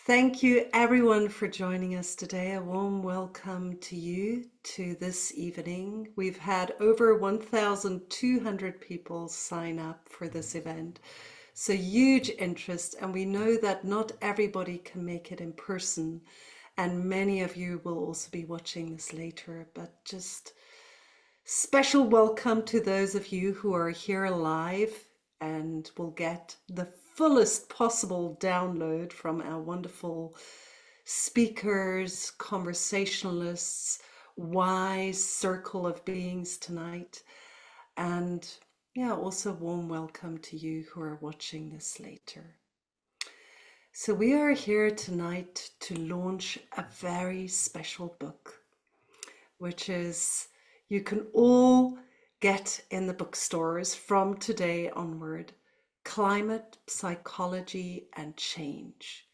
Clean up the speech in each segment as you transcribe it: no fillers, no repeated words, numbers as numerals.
Thank you everyone for joining us today. A warm welcome to you to this evening. We've had over 1,200 people sign up for this event. So huge interest, and we know that not everybody can make it in person, and many of you will also be watching this later, but just special welcome to those of you who are here live and will get the fullest possible download from our wonderful speakers, conversationalists, wise circle of beings tonight. And yeah, also warm welcome to you who are watching this later. So we are here tonight to launch a very special book, which is you can all get in the bookstores from today onward. Climate, Psychology and Change.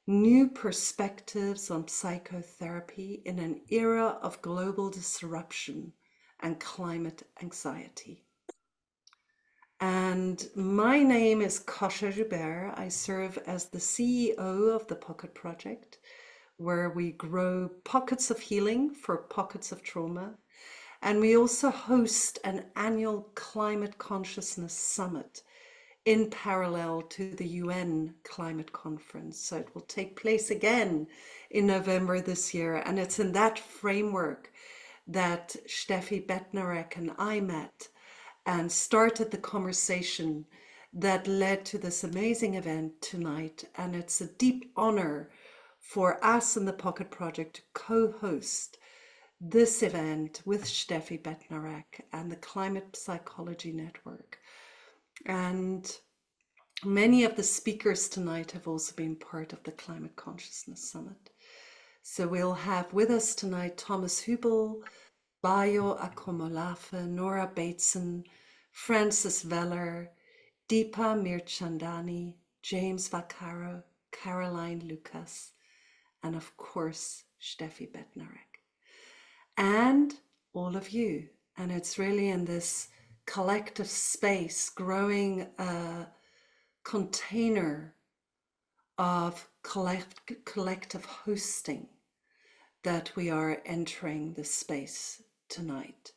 New perspectives on psychotherapy in an era of global disruption and climate anxiety. And my name is Kasia Joubert. I serve as the CEO of the Pocket Project, where we grow pockets of healing for pockets of trauma. And we also host an annual Climate Consciousness Summit in parallel to the UN Climate Conference. So it will take place again in November this year. And it's in that framework that Steffi, Bednarek and I met and started the conversation that led to this amazing event tonight. And it's a deep honor for us in the Pocket Project to co-host this event with Steffi Bednarek and the Climate Psychology Network. And many of the speakers tonight have also been part of the Climate Consciousness Summit. So we'll have with us tonight Thomas Hübl, Bayo, Akomolafe, Nora Bateson, Francis Veller, Deepa Mirchandani, James Vaccaro, Caroline Lucas, and of course, Steffi Bednarek. And all of you. And it's really in this collective space, growing a container of collective hosting, that we are entering this space tonight.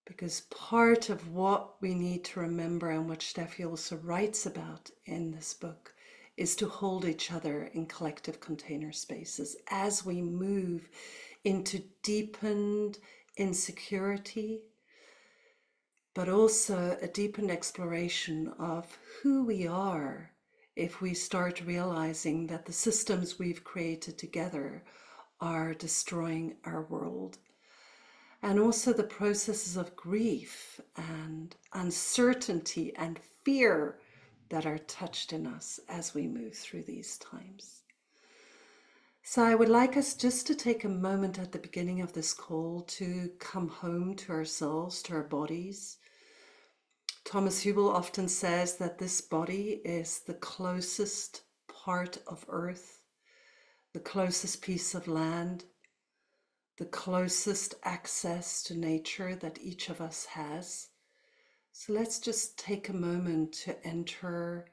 Because part of what we need to remember, and what Steffi also writes about in this book, is to hold each other in collective container spaces as we move into deepened insecurity, but also a deepened exploration of who we are if we start realizing that the systems we've created together are destroying our world. And also the processes of grief and uncertainty and fear that are touched in us as we move through these times. So I would like us just to take a moment at the beginning of this call to come home to ourselves, to our bodies. Thomas Hübl often says that this body is the closest part of earth, the closest piece of land, the closest access to nature that each of us has. So let's just take a moment to enter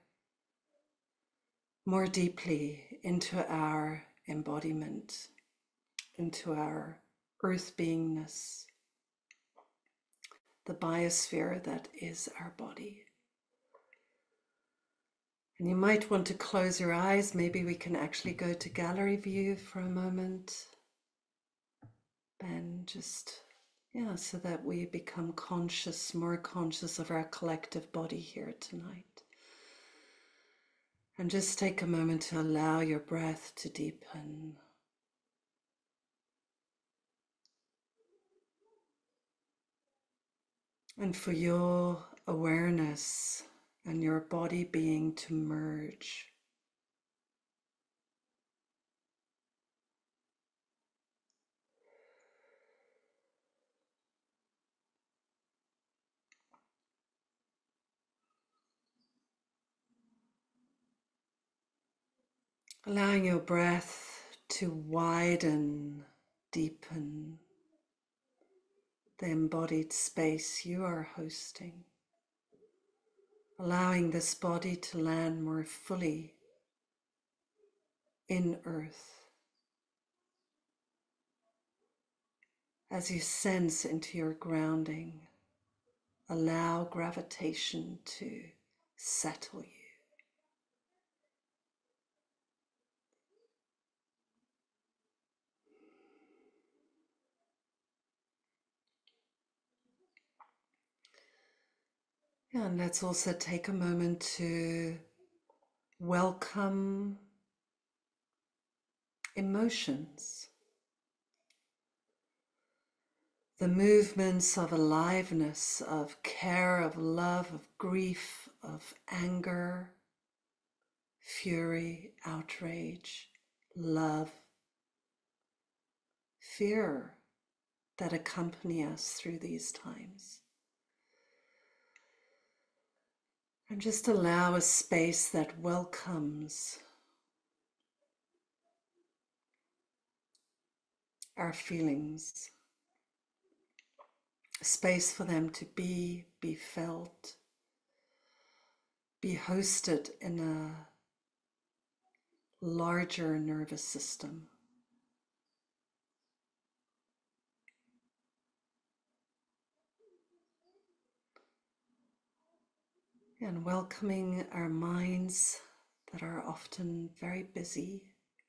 more deeply into our embodiment, into our earth beingness, the biosphere that is our body. And you might want to close your eyes. Maybe we can actually go to gallery view for a moment. And just, yeah, so that we become conscious, more conscious of our collective body here tonight. And just take a moment to allow your breath to deepen. And for your awareness and your body being to merge. Allowing your breath to widen, deepen the embodied space you are hosting. Allowing this body to land more fully in earth. As you sense into your grounding, allow gravitation to settle you. And let's also take a moment to welcome emotions, the movements of aliveness, of care, of love, of grief, of anger, fury, outrage, love, fear that accompany us through these times. And just allow a space that welcomes our feelings, a space for them to be felt, be hosted in a larger nervous system. And welcoming our minds that are often very busy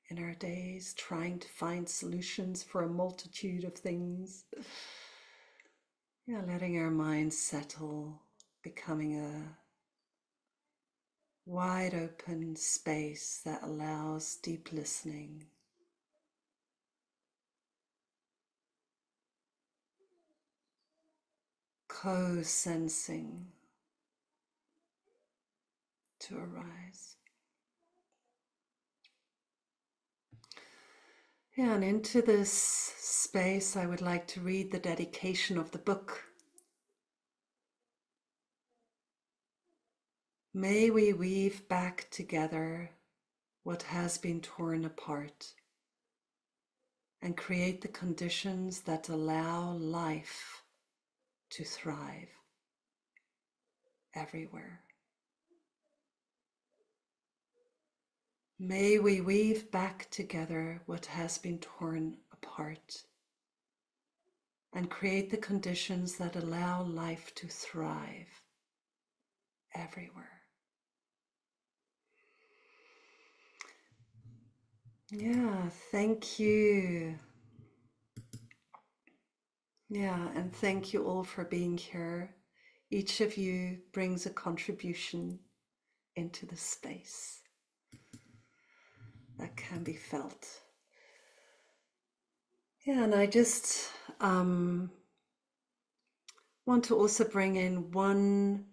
in our days, trying to find solutions for a multitude of things. Yeah, letting our minds settle, becoming a wide open space that allows deep listening. Co-sensing to arise. Yeah, and into this space I would like to read the dedication of the book. May we weave back together what has been torn apart and create the conditions that allow life to thrive everywhere. May we weave back together what has been torn apart and create the conditions that allow life to thrive everywhere. Yeah, thank you. Yeah, and thank you all for being here. Each of you brings a contribution into the space that can be felt. Yeah, and I just want to also bring in one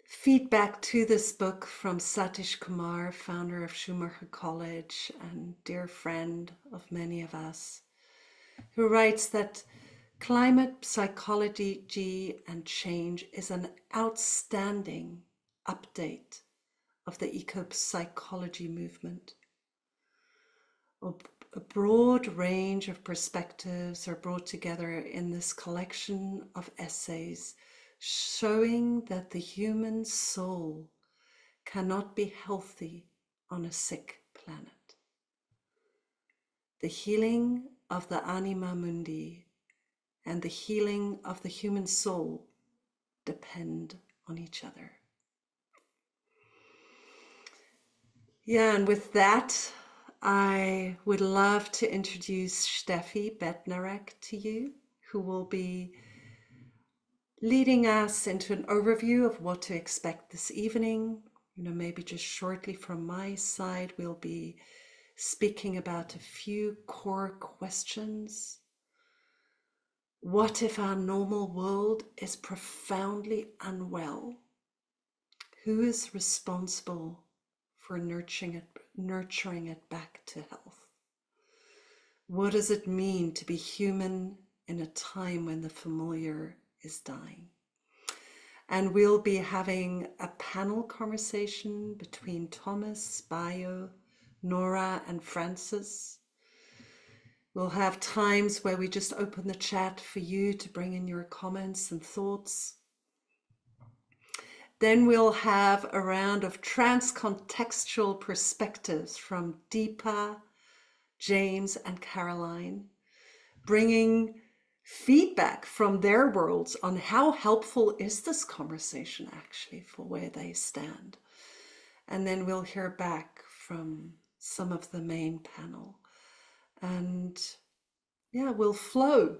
feedback to this book from Satish Kumar, founder of Schumacher College and dear friend of many of us, who writes that climate psychology and change is an outstanding update of the eco-psychology movement. A broad range of perspectives are brought together in this collection of essays showing that the human soul cannot be healthy on a sick planet. The healing of the anima mundi and the healing of the human soul depend on each other. Yeah, and with that, I would love to introduce Steffi Bednarek to you, who will be leading us into an overview of what to expect this evening. Maybe just shortly from my side, we'll be speaking about a few core questions. What if our normal world is profoundly unwell? Who is responsible for nurturing it back to health? What does it mean to be human in a time when the familiar is dying? And we'll be having a panel conversation between Thomas, Bayo, Nora, and Francis. We'll have times where we just open the chat for you to bring in your comments and thoughts. Then we'll have a round of trans-contextual perspectives from Deepa, James, and Caroline, bringing feedback from their worlds on how helpful is this conversation actually for where they stand. And then we'll hear back from some of the main panel. And yeah, we'll flow.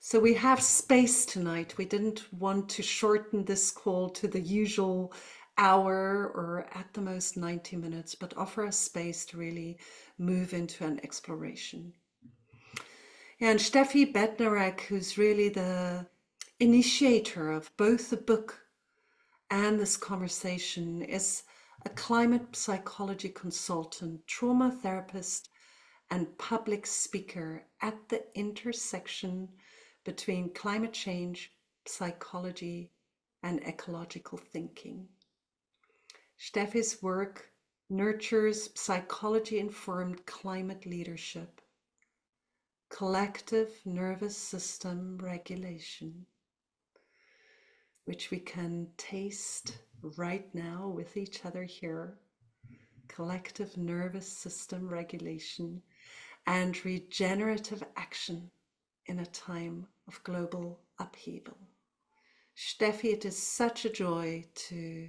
So we have space tonight. We didn't want to shorten this call to the usual hour or at the most 90 minutes, but offer a space to really move into an exploration. And Steffi Bednarek, who's really the initiator of both the book and this conversation, is a climate psychology consultant, trauma therapist, and public speaker at the intersection between climate change, psychology, and ecological thinking. Steffi's work nurtures psychology-informed climate leadership, collective nervous system regulation, which we can taste right now with each other here, collective nervous system regulation, and regenerative action in a time of global upheaval. Steffi, it is such a joy to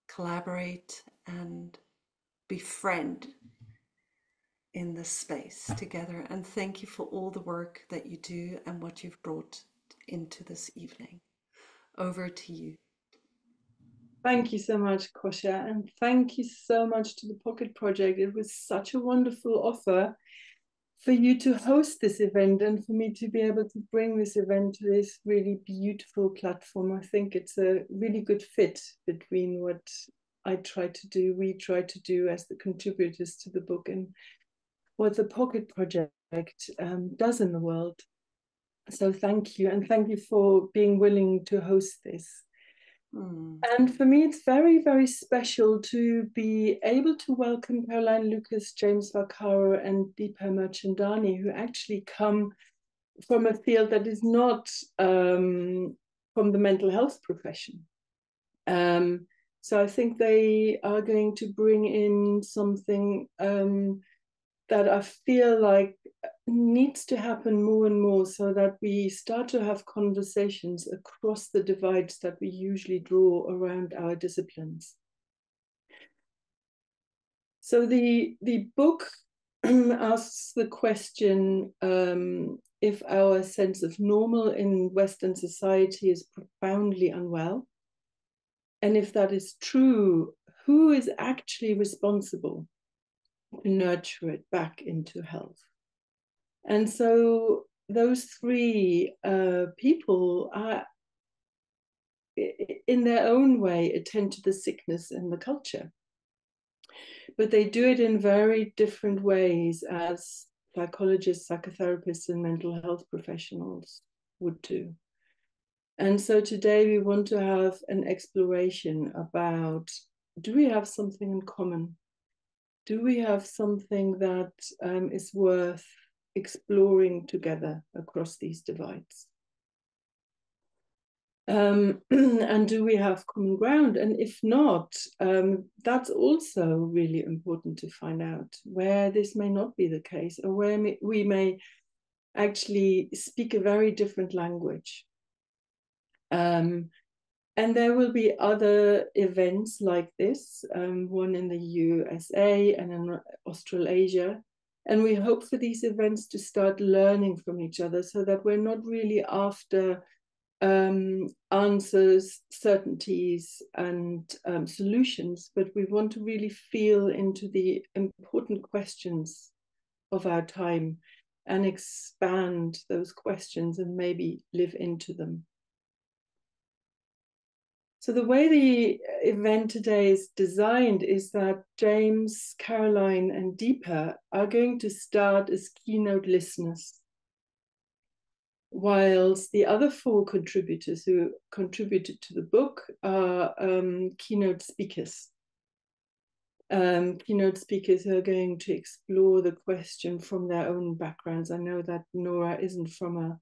collaborate and befriend in this space together. And thank you for all the work that you do and what you've brought into this evening. Over to you. Thank you so much, Kosha, and thank you so much to the Pocket Project. It was such a wonderful offer for you to host this event and for me to be able to bring this event to this really beautiful platform. I think it's a really good fit between what I try to do, we try to do as the contributors to the book, and what the Pocket Project does in the world. So thank you, and thank you for being willing to host this. And for me, it's very, very special to be able to welcome Caroline Lucas, James Vaccaro, and Deepa Mirchandani, who actually come from a field that is not from the mental health profession. So I think they are going to bring in something that I feel like needs to happen more and more, so that we start to have conversations across the divides that we usually draw around our disciplines. So the book asks the question, if our sense of normal in Western society is profoundly unwell, and if that is true, who is actually responsible to nurture it back into health? And so those three people are, in their own way, attend to the sickness in the culture. But they do it in very different ways as psychologists, psychotherapists, and mental health professionals would do. And so today we want to have an exploration about, do we have something in common? Do we have something that is worth exploring together across these divides? And do we have common ground? And if not, that's also really important to find out, where this may not be the case, or where we may actually speak a very different language. And there will be other events like this, one in the USA and in Australasia. And we hope for these events to start learning from each other, so that we're not really after answers, certainties, and solutions, but we want to really feel into the important questions of our time and expand those questions and maybe live into them. So the way the event today is designed is that James, Caroline, and Deepa are going to start as keynote listeners, whilst the other four contributors who contributed to the book are keynote speakers. Keynote speakers who are going to explore the question from their own backgrounds. I know that Nora isn't from a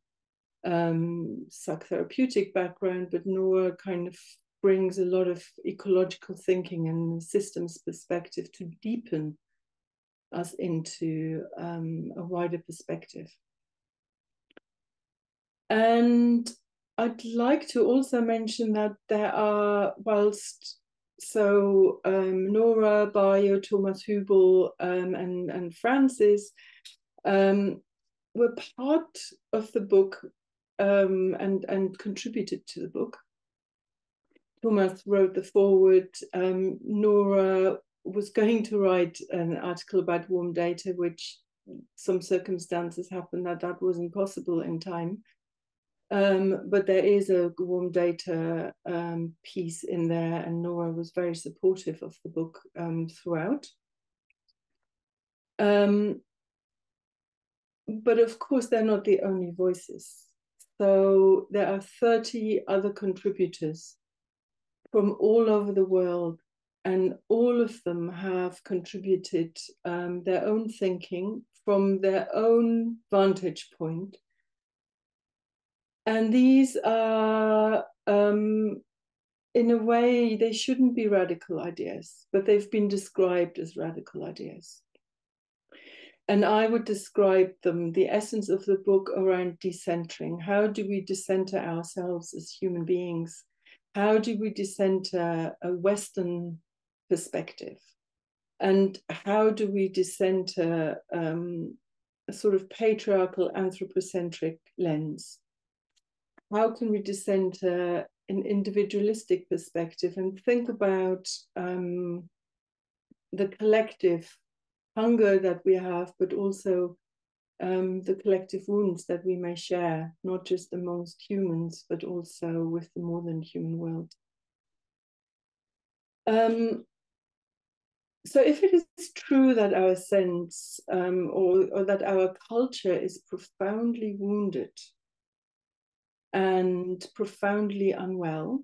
psychotherapeutic background, but Nora kind of brings a lot of ecological thinking and systems perspective to deepen us into a wider perspective. And I'd like to also mention that there are, Nora, Bayo, Thomas Hübl, and Francis were part of the book and contributed to the book. Thomas wrote the foreword. Nora was going to write an article about warm data, which some circumstances happened that wasn't possible in time. But there is a warm data piece in there, and Nora was very supportive of the book throughout. But of course, they're not the only voices. So there are 30 other contributors from all over the world, and all of them have contributed their own thinking from their own vantage point. And these are, in a way, they shouldn't be radical ideas, but they've been described as radical ideas. And I would describe them, the essence of the book, around decentering. How do we decenter ourselves as human beings? How do we decenter a Western perspective? And how do we decenter a sort of patriarchal anthropocentric lens? How can we decenter an individualistic perspective and think about the collective hunger that we have, but also the collective wounds that we may share, not just amongst humans, but also with the more than human world. So if it is true that our sense or that our culture is profoundly wounded and profoundly unwell,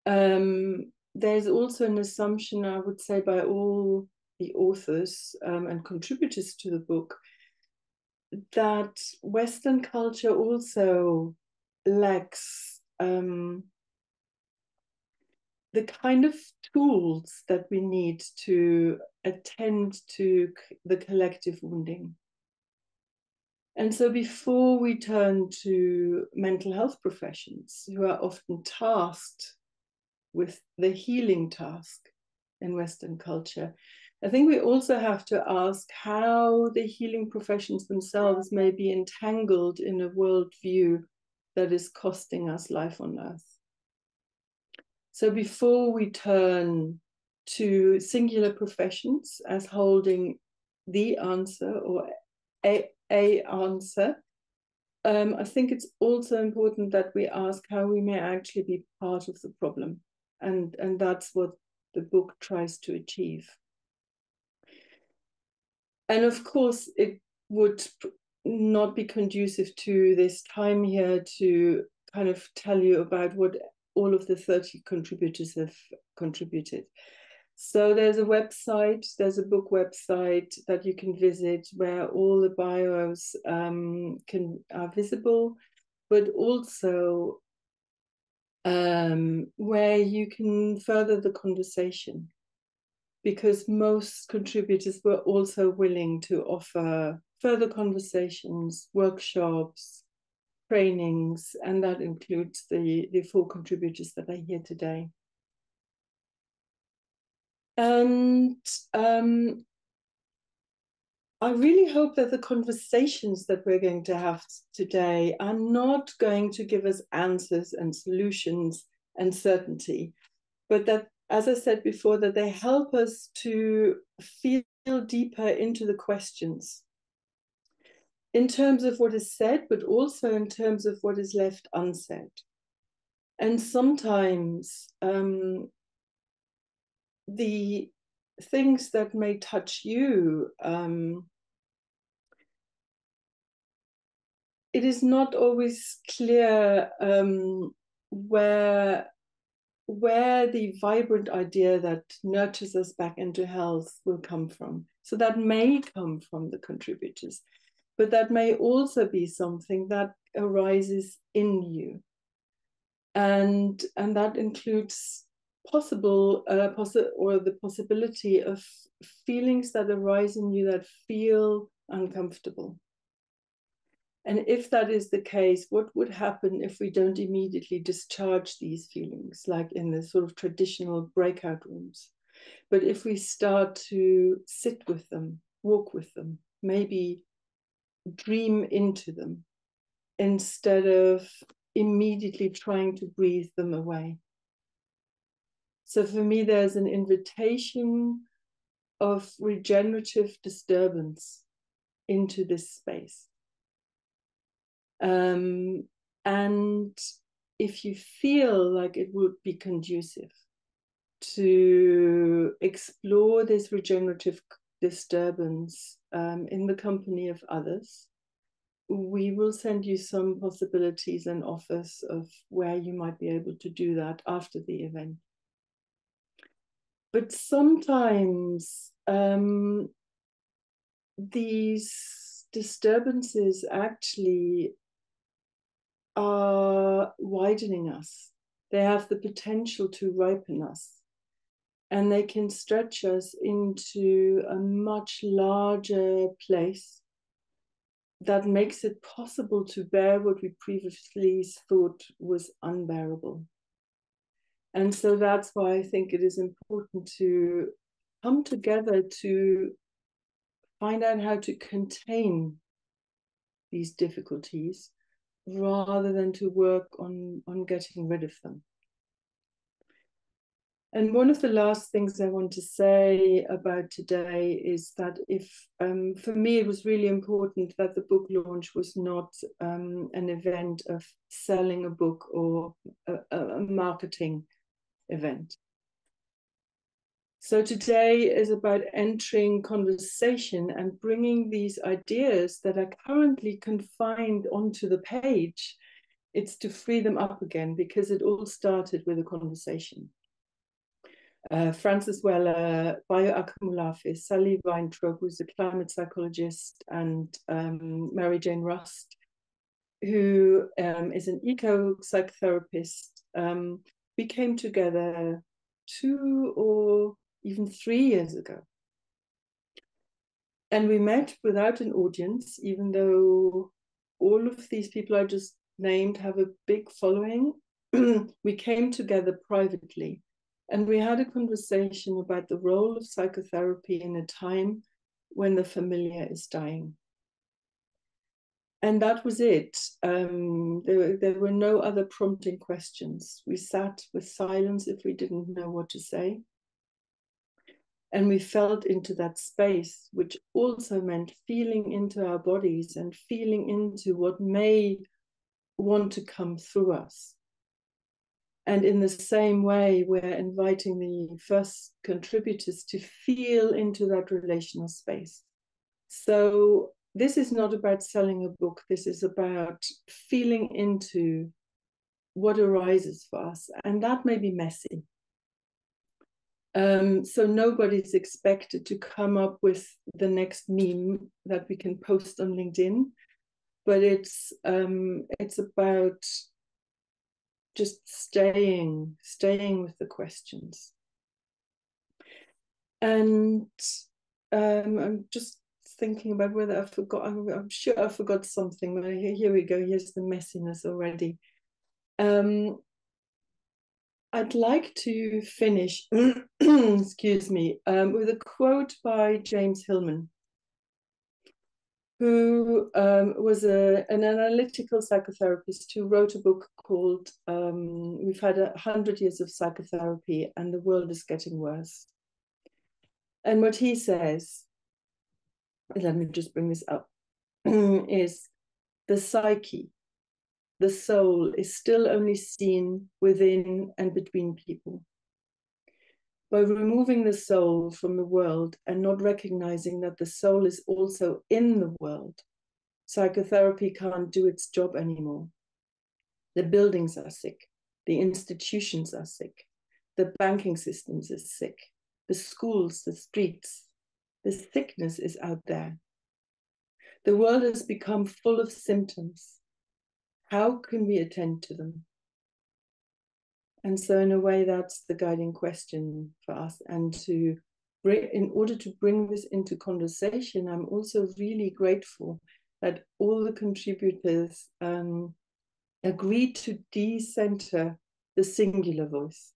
there's also an assumption, I would say, by all the authors and contributors to the book, that Western culture also lacks the kind of tools that we need to attend to the collective wounding. And so before we turn to mental health professions, who are often tasked with the healing task in Western culture, I think we also have to ask how the healing professions themselves may be entangled in a worldview that is costing us life on earth. So before we turn to singular professions as holding the answer or a answer, I think it's also important that we ask how we may actually be part of the problem. And that's what the book tries to achieve. And of course, it would not be conducive to this time here to kind of tell you about what all of the 30 contributors have contributed. So there's a website, there's a book website that you can visit where all the bios are visible, but also where you can further the conversation, because most contributors were also willing to offer further conversations, workshops, trainings, and that includes the 4 contributors that are here today. And I really hope that the conversations that we're going to have today are not going to give us answers and solutions and certainty, but that, as I said before, that they help us to feel deeper into the questions in terms of what is said, but also in terms of what is left unsaid. And sometimes the things that may touch you, it is not always clear where the vibrant idea that nurtures us back into health will come from. So that may come from the contributors, but that may also be something that arises in you. And that includes the possibility of feelings that arise in you that feel uncomfortable. And if that is the case, what would happen if we don't immediately discharge these feelings, like in the sort of traditional breakout rooms? But if we start to sit with them, walk with them, maybe dream into them, instead of immediately trying to breathe them away. So for me, there's an invitation of regenerative disturbance into this space. And if you feel like it would be conducive to explore this regenerative disturbance in the company of others, we will send you some possibilities and offers of where you might be able to do that after the event. But sometimes these disturbances actually are widening us. They have the potential to ripen us, and they can stretch us into a much larger place that makes it possible to bear what we previously thought was unbearable. And so that's why I think it is important to come together to find out how to contain these difficulties rather than to work on getting rid of them. And one of the last things I want to say about today is that for me, it was really important that the book launch was not an event of selling a book or a marketing event. So today is about entering conversation and bringing these ideas that are currently confined onto the page. It's to free them up again, because it all started with a conversation. Francis Weller, Bayo Akomolafe, Sally Weintraub, who's a climate psychologist, and Mary Jane Rust, who is an eco-psychotherapist, we came together 2 or even 3 years ago. And we met without an audience, even though all of these people I just named have a big following. We came together privately, and we had a conversation about the role of psychotherapy in a time when the familiar is dying. And that was it. There were no other prompting questions. We sat with silence if we didn't know what to say. And we felt into that space, which also meant feeling into our bodies and feeling into what may want to come through us. And in the same way, we're inviting the first contributors to feel into that relational space. So this is not about selling a book. This is about feeling into what arises for us. And that may be messy. So nobody's expected to come up with the next meme that we can post on LinkedIn, but it's about just staying with the questions. And I'm just thinking about whether I forgot. I'm sure I forgot something. But here we go. Here's the messiness already. I'd like to finish, excuse me, with a quote by James Hillman, who was an analytical psychotherapist who wrote a book called We've Had 100 Years of Psychotherapy and the World is Getting Worse. And what he says, let me just bring this up, is the psyche, the soul, is still only seen within and between people. By removing the soul from the world and not recognizing that the soul is also in the world, psychotherapy can't do its job anymore. The buildings are sick. The institutions are sick. The banking systems are sick. The schools, the streets, the sickness is out there. The world has become full of symptoms. How can we attend to them? And so in a way, that's the guiding question for us. And in order to bring this into conversation, I'm also really grateful that all the contributors agreed to decenter the singular voice,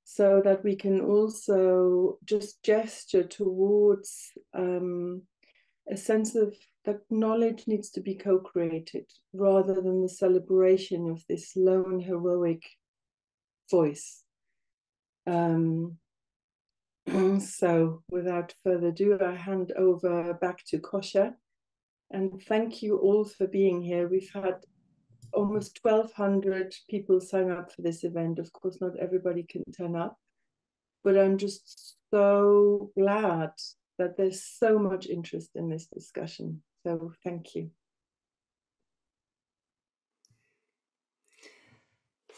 so that we can also just gesture towards a sense of that knowledge needs to be co-created rather than the celebration of this lone heroic voice. So without further ado, I hand over back to Kosha, and thank you all for being here. We've had almost 1,200 people sign up for this event. Of course, not everybody can turn up, but I'm just so glad that there's so much interest in this discussion. So thank you.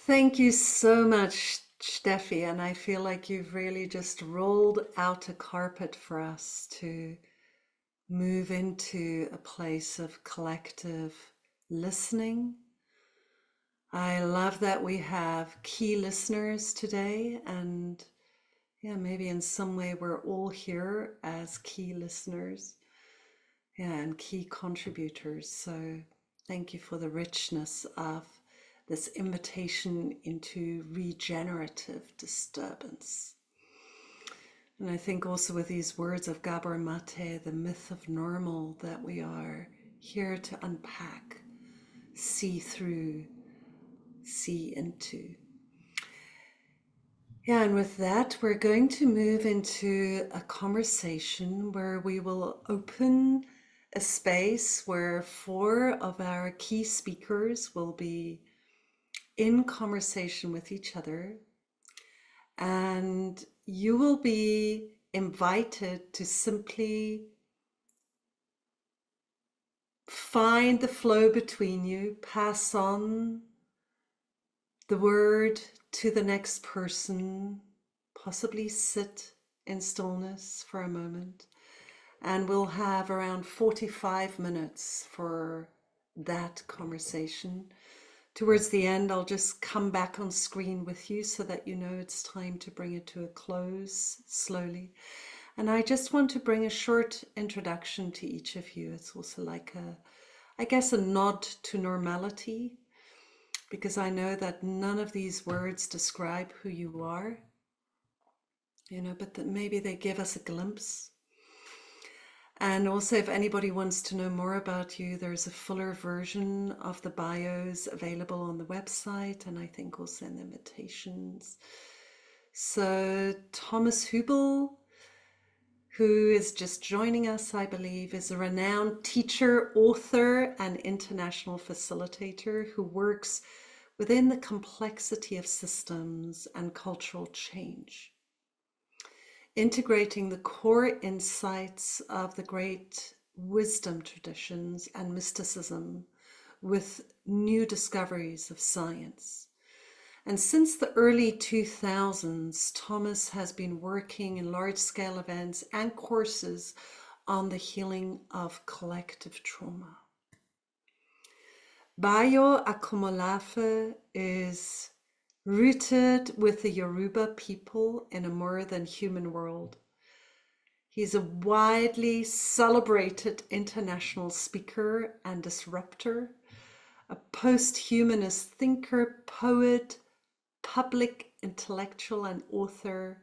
Thank you so much, Steffi. And I feel like you've really just rolled out a carpet for us to move into a place of collective listening. I love that we have key listeners today, and yeah, maybe in some way we're all here as key listeners, yeah, and key contributors. So thank you for the richness of this invitation into regenerative disturbance. And I think also with these words of Gabor Mate, the myth of normal, that we are here to unpack, see through, see into. Yeah, and with that, we're going to move into a conversation where we will open a space where 4 of our key speakers will be in conversation with each other, and you will be invited to simply find the flow between you, pass on the word to the next person, possibly sit in stillness for a moment, and we'll have around 45 minutes for that conversation. Towards the end, I'll just come back on screen with you so that you know it's time to bring it to a close slowly. And I just want to bring a short introduction to each of you. It's also like I guess a nod to normality, because I know that none of these words describe who you are, but that maybe they give us a glimpse. And also, if anybody wants to know more about you, there's a fuller version of the bios available on the website, and I think also in the invitations. So Thomas Hübl, who is just joining us, I believe, is a renowned teacher, author, and international facilitator who works within the complexity of systems and cultural change, integrating the core insights of the great wisdom traditions and mysticism with new discoveries of science. And since the early 2000s, Thomas has been working in large-scale events and courses on the healing of collective trauma. Bayo Akomolafe is rooted with the Yoruba people in a more than human world. He's a widely celebrated international speaker and disruptor, a post-humanist thinker, poet, public intellectual and author,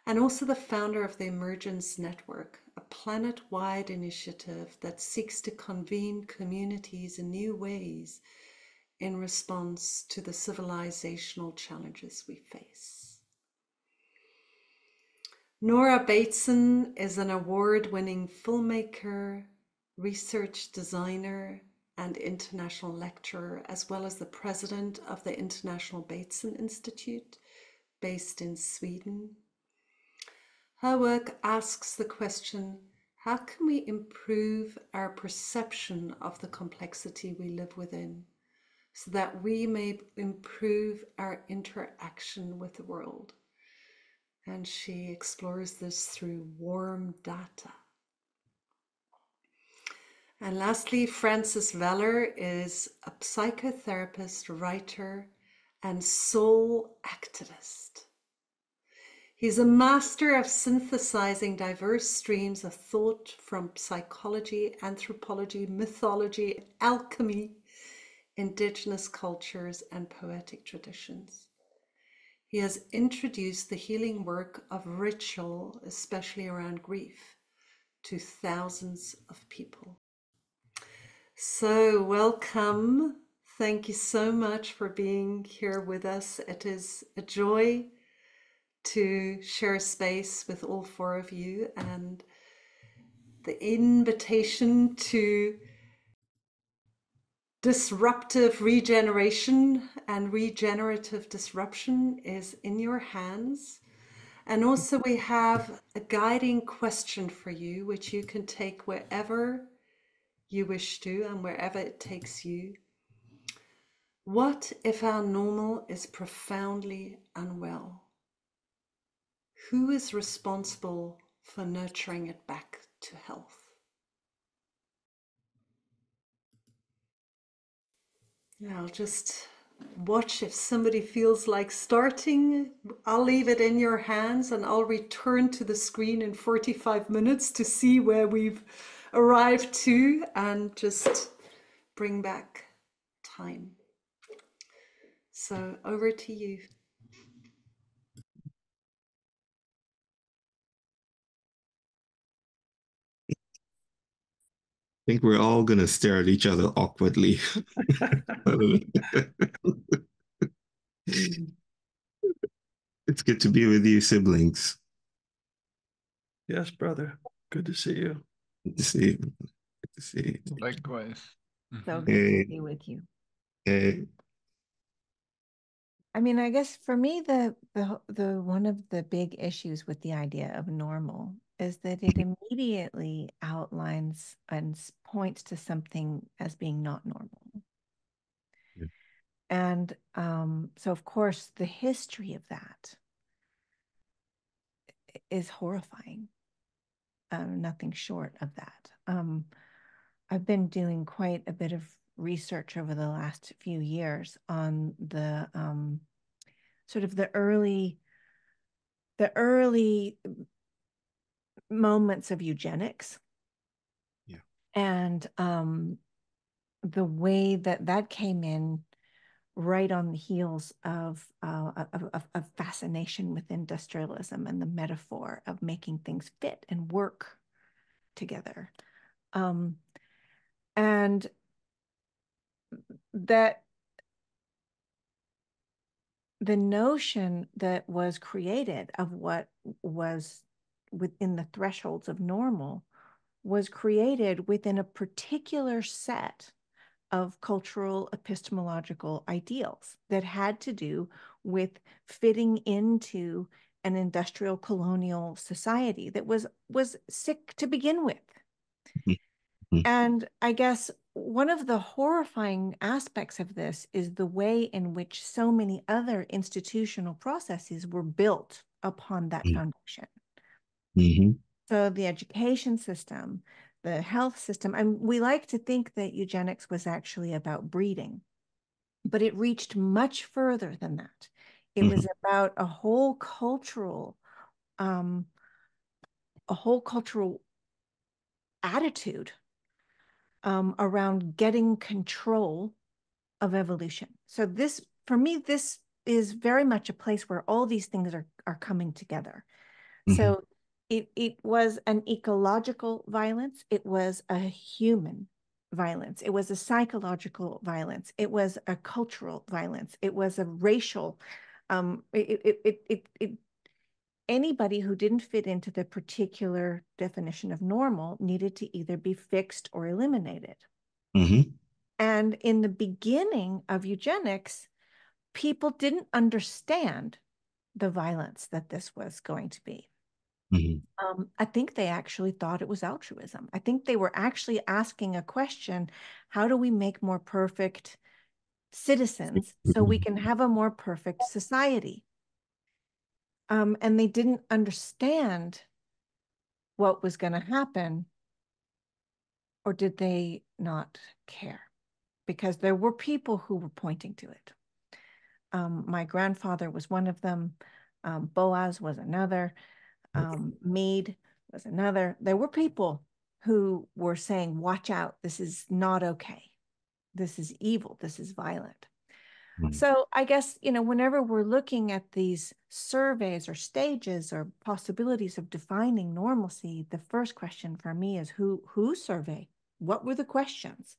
and also the founder of the Emergence Network, a planet-wide initiative that seeks to convene communities in new ways in response to the civilizational challenges we face. Nora Bateson is an award-winning filmmaker, research designer, and international lecturer, as well as the president of the International Bateson Institute, based in Sweden. Her work asks the question, how can we improve our perception of the complexity we live within, so that we may improve our interaction with the world? And she explores this through warm data. And lastly, Frances Veller is a psychotherapist, writer, and soul activist. He's a master of synthesizing diverse streams of thought from psychology, anthropology, mythology, alchemy, indigenous cultures, and poetic traditions. He has introduced the healing work of ritual, especially around grief, to thousands of people. So welcome. Thank you so much for being here with us. It is a joy to share space with all four of you, and the invitation to disruptive regeneration and regenerative disruption is in your hands. And also we have a guiding question for you, which you can take wherever you wish to and wherever it takes you. What if our normal is profoundly unwell? Who is responsible for nurturing it back to health? I'll just watch if somebody feels like starting. I'll leave it in your hands and I'll return to the screen in 45 minutes to see where we've arrived to and just bring back time. So over to you. I think we're all going to stare at each other awkwardly. It's good to be with you, siblings. Yes, brother. Good to see you. Good to see you. Good to see you. Likewise. So good to be with you. Hey. I mean, I guess for me, the one of the big issues with the idea of normal is that it immediately outlines and points to something as being not normal. Yeah. And so, of course, the history of that is horrifying. Nothing short of that. I've been doing quite a bit of research over the last few years on the sort of the early moments of eugenics. Yeah. And the way that came in right on the heels of fascination with industrialism and the metaphor of making things fit and work together. And that the notion that was created of what was within the thresholds of normal was created within a particular set of cultural epistemological ideals that had to do with fitting into an industrial colonial society that was sick to begin with. Mm-hmm. And I guess one of the horrifying aspects of this is the way in which so many other institutional processes were built upon that foundation. Mm-hmm. So the education system, the health system, and we like to think that eugenics was actually about breeding, but it reached much further than that. It was about a whole cultural attitude around getting control of evolution. So this, for me, this is very much a place where all these things are coming together. So it was an ecological violence. It was a human violence. It was a psychological violence. It was a cultural violence. It was a racial. Anybody who didn't fit into the particular definition of normal needed to either be fixed or eliminated. And in the beginning of eugenics, people didn't understand the violence that this was going to be. I think they actually thought it was altruism. I think they were actually asking a question: how do we make more perfect citizens so we can have a more perfect society? And they didn't understand what was going to happen, or did they not care? Because there were people who were pointing to it. My grandfather was one of them. Boaz was another. Mead was another. There were people who were saying, watch out, this is not okay. This is evil. This is violent. So I guess, whenever we're looking at these surveys or stages or possibilities of defining normalcy, the first question for me is who survey? What were the questions?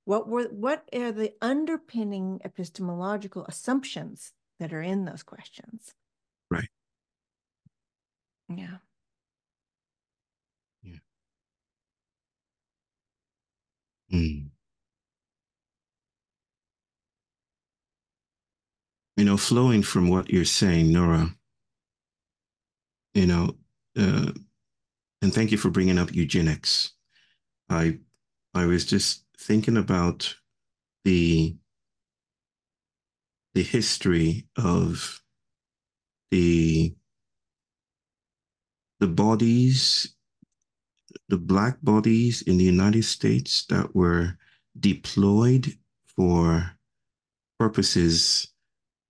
What are the underpinning epistemological assumptions that are in those questions? Right. Yeah. Yeah. Mm. Flowing from what you're saying, Nora, and thank you for bringing up eugenics. I was just thinking about the history of the bodies, the Black bodies in the United States that were deployed for purposes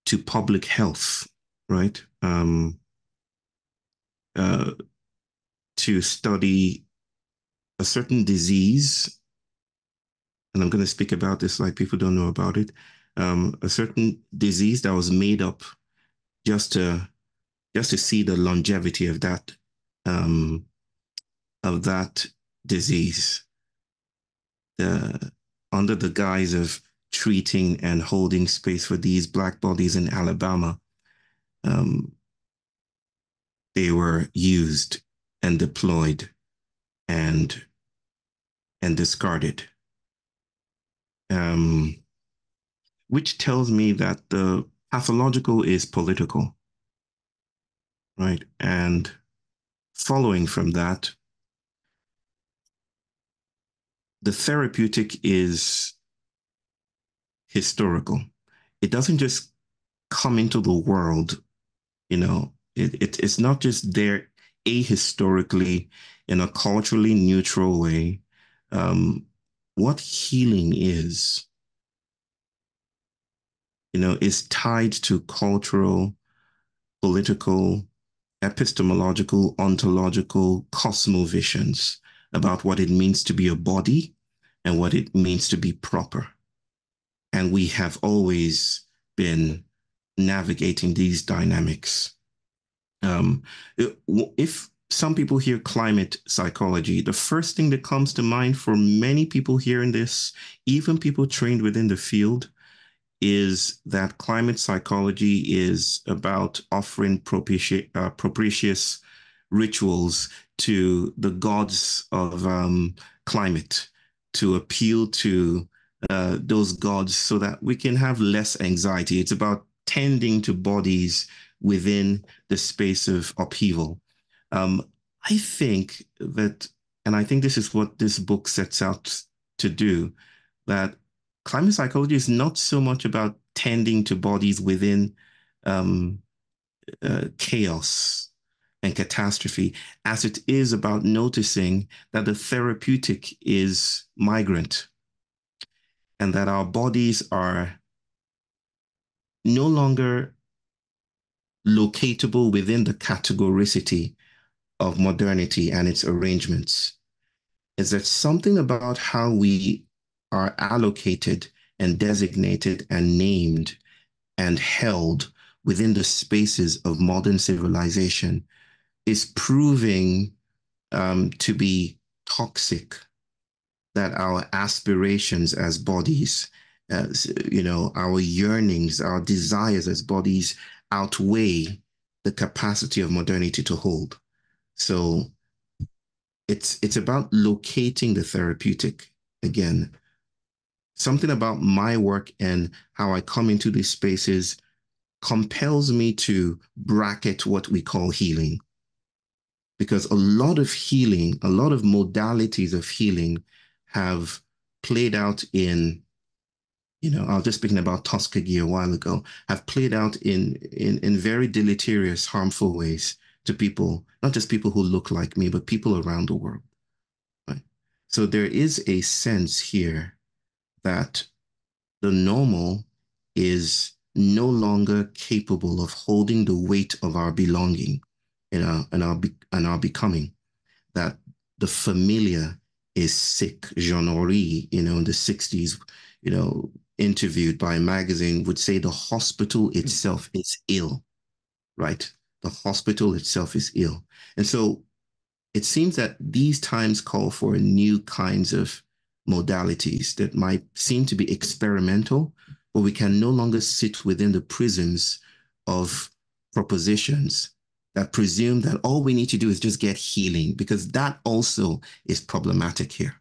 to public health, right? To study a certain disease, and I'm going to speak about this like people don't know about it, a certain disease that was made up just to see the longevity of that disease, under the guise of treating and holding space for these Black bodies in Alabama. They were used and deployed and discarded, which tells me that the pathological is political, right? And following from that, the therapeutic is historical. It doesn't just come into the world, it's not just there ahistorically in a culturally neutral way. What healing is tied to cultural, political, epistemological, ontological cosmovisions about what it means to be a body and what it means to be proper. And we have always been navigating these dynamics. If some people hear climate psychology, the first thing that comes to mind for many people hearing this, even people trained within the field, is that climate psychology is about offering propitious rituals to the gods of climate, to appeal to those gods so that we can have less anxiety. It's about tending to bodies within the space of upheaval. I think that, and I think this is what this book sets out to do, that climate psychology is not so much about tending to bodies within chaos and catastrophe as it is about noticing that the therapeutic is migrant and that our bodies are no longer locatable within the categoricity of modernity and its arrangements. Is there something about how we are allocated and designated and named and held within the spaces of modern civilization is proving to be toxic, that our aspirations as bodies, our yearnings, our desires as bodies outweigh the capacity of modernity to hold. So it's about locating the therapeutic again. Something about my work and how I come into these spaces compels me to bracket what we call healing. Because a lot of healing, a lot of modalities of healing have played out in, I was just speaking about Tuskegee a while ago, have played out in very deleterious, harmful ways to people, not just people who look like me, but people around the world. Right? So there is a sense here that the normal is no longer capable of holding the weight of our belonging and our becoming, that the familiar is sick. Jean Horry, in the 60s, interviewed by a magazine, would say the hospital itself is ill, right? The hospital itself is ill. And so it seems that these times call for new kinds of modalities that might seem to be experimental, but we can no longer sit within the prisons of propositions that presume that all we need to do is just get healing, because that also is problematic here.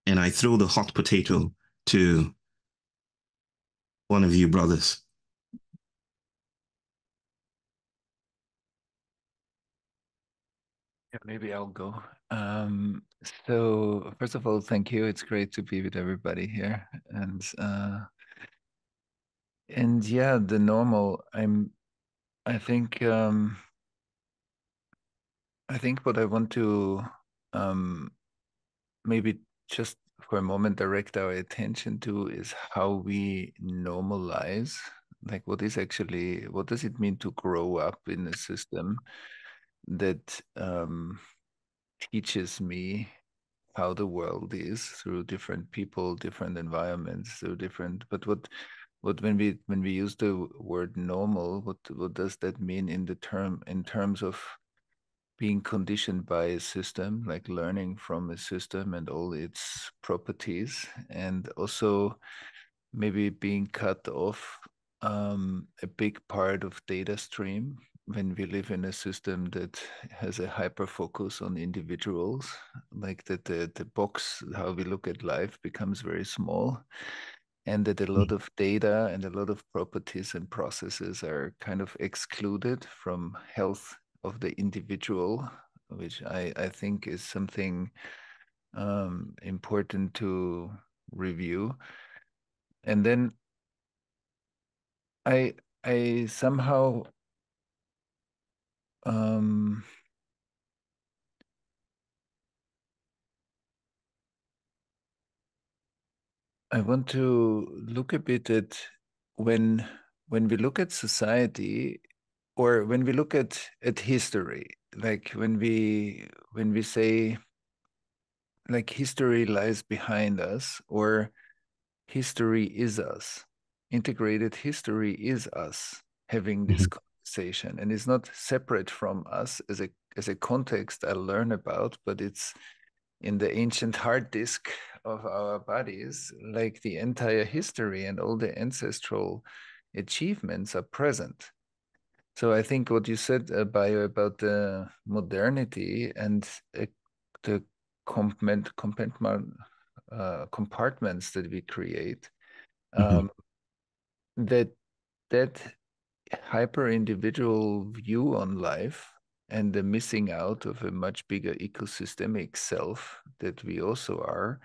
And I throw the hot potato to one of you brothers. Yeah, maybe I'll go. So first of all, thank you. It's great to be with everybody here. And yeah, the normal, I think what I want to maybe just for a moment direct our attention to is how we normalize, like what does it mean to grow up in a system that teaches me how the world is through different people, different environments, through different. But what when we use the word normal, what does that mean in terms of being conditioned by a system, like learning from a system and all its properties, and also maybe being cut off a big part of data stream when we live in a system that has a hyper focus on individuals, like that the box, how we look at life becomes very small, and that a lot of data and a lot of properties and processes are kind of excluded from health of the individual, which I think is something important to review. And then I somehow I want to look a bit at when we look at society, or when we look at history, like when we say like history lies behind us, or history is us. Integrated history is us having this conversation, and it's not separate from us as a context I learn about, but it's in the ancient hard disk of our bodies, like the entire history and all the ancestral achievements are present. So I think what you said, Bayo, about the modernity and the compartments that we create, that hyper individual view on life and the missing out of a much bigger ecosystemic self that we also are,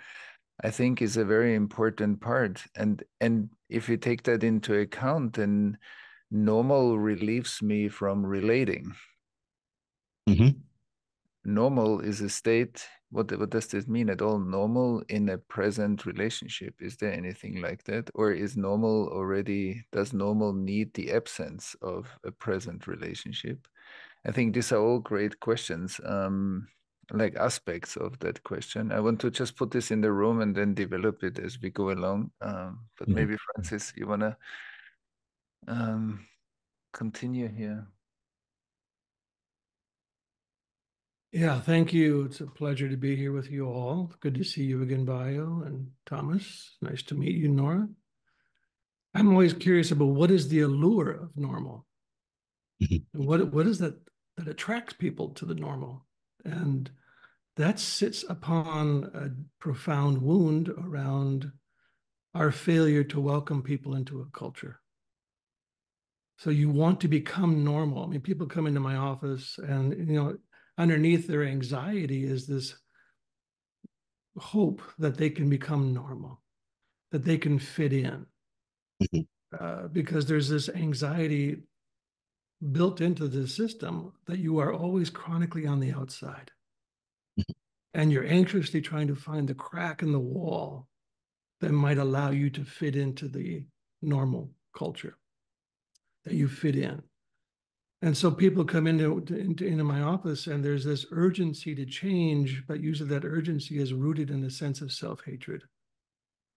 I think is a very important part. And if you take that into account, then normal relieves me from relating. Normal is a state. What does this mean at all? Normal in a present relationship. Is there anything like that? Or is normal already, does normal need the absence of a present relationship? I think these are all great questions, like aspects of that question. I want to just put this in the room and then develop it as we go along. But maybe Francis, you want to continue here? Yeah, thank you. It's a pleasure to be here with you all. Good to see you again, Bayo and Thomas. Nice to meet you, Nora. I'm always curious about what is the allure of normal? What is that attracts people to the normal? And that sits upon a profound wound around our failure to welcome people into a culture. So you want to become normal. I mean, people come into my office and, underneath their anxiety is this hope that they can become normal, that they can fit in. Because there's this anxiety built into the system that you are always chronically on the outside. and you're anxiously trying to find the crack in the wall that might allow you to fit into the normal culture that you fit in. And so people come into my office and there's this urgency to change, but usually that urgency is rooted in a sense of self-hatred.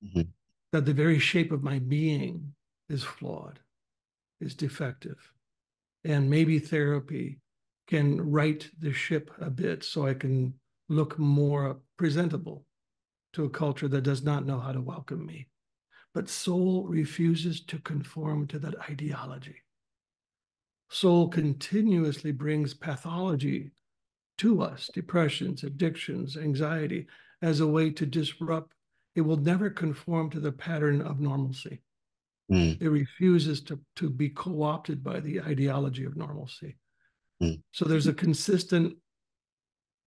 Mm-hmm. That the very shape of my being is flawed, is defective. And maybe therapy can right the ship a bit so I can look more presentable to a culture that does not know how to welcome me. But soul refuses to conform to that ideology. Soul continuously brings pathology to us, depressions, addictions, anxiety, as a way to disrupt. It will never conform to the pattern of normalcy. It refuses to be co-opted by the ideology of normalcy. So there's a consistent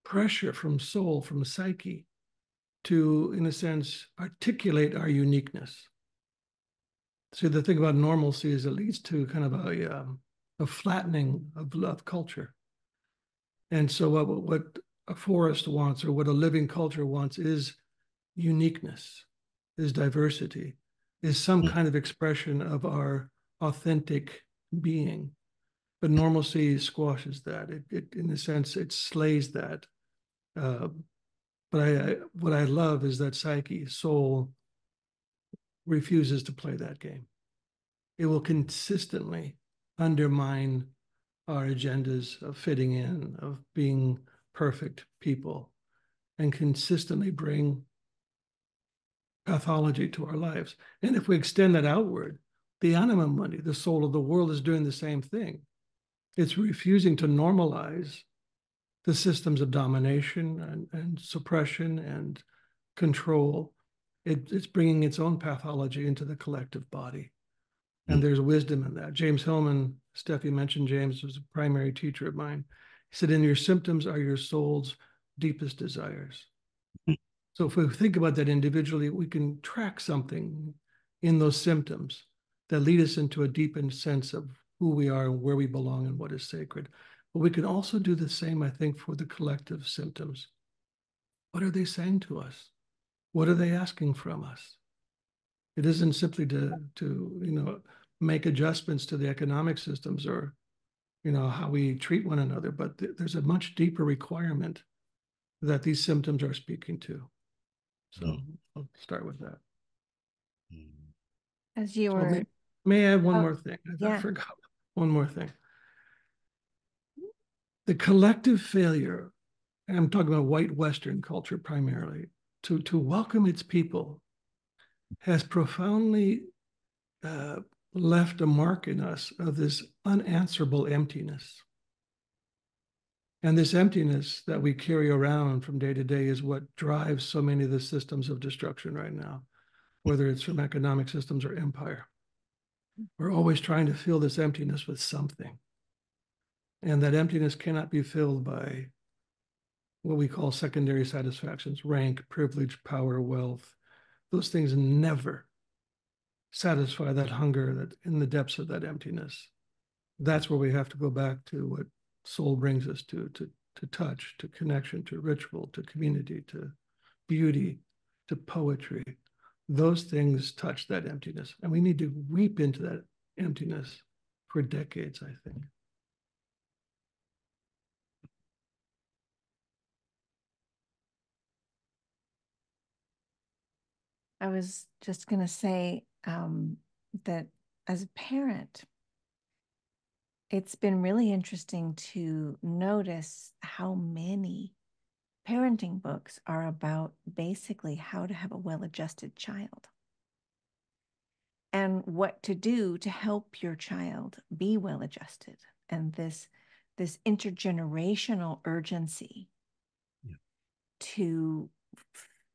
pressure from soul, from psyche, to, in a sense, articulate our uniqueness. See, the thing about normalcy is it leads to kind of a flattening of culture. And so what a forest wants, or what a living culture wants, is uniqueness, is diversity, is some kind of expression of our authentic being. But normalcy squashes that. It in a sense, it slays that. But what I love is that psyche, soul, refuses to play that game. It will consistently undermine our agendas of fitting in, of being perfect people, and consistently bring pathology to our lives. And if we extend that outward, the anima mundi, the soul of the world, is doing the same thing. It's refusing to normalize the systems of domination and suppression and control. It's bringing its own pathology into the collective body. And there's wisdom in that. James Hillman, Steffi mentioned James, was a primary teacher of mine. He said, "In your symptoms are your soul's deepest desires." So if we think about that individually, we can track something in those symptoms that lead us into a deepened sense of who we are and where we belong and what is sacred. But we can also do the same, I think, for the collective symptoms. What are they saying to us? What are they asking from us? It isn't simply to make adjustments to the economic systems or how we treat one another, but there's a much deeper requirement that these symptoms are speaking to. So I'll start with that. As you were, may I add one more thing? Yeah. I forgot one more thing. The collective failure, and I'm talking about white Western culture primarily, to welcome its people has profoundly left a mark in us of this unanswerable emptiness. And this emptiness that we carry around from day to day is what drives so many of the systems of destruction right now, whether it's from economic systems or empire. We're always trying to fill this emptiness with something. And that emptiness cannot be filled by what we call secondary satisfactions: rank, privilege, power, wealth. Those things never satisfy that hunger that in the depths of that emptiness. That's where we have to go back to what soul brings us to touch, to connection, to ritual, to community, to beauty, to poetry. Those things touch that emptiness. And we need to weep into that emptiness for decades, I think. I was just going to say that as a parent, it's been really interesting to notice how many parenting books are about basically how to have a well-adjusted child and what to do to help your child be well-adjusted, and this intergenerational urgency to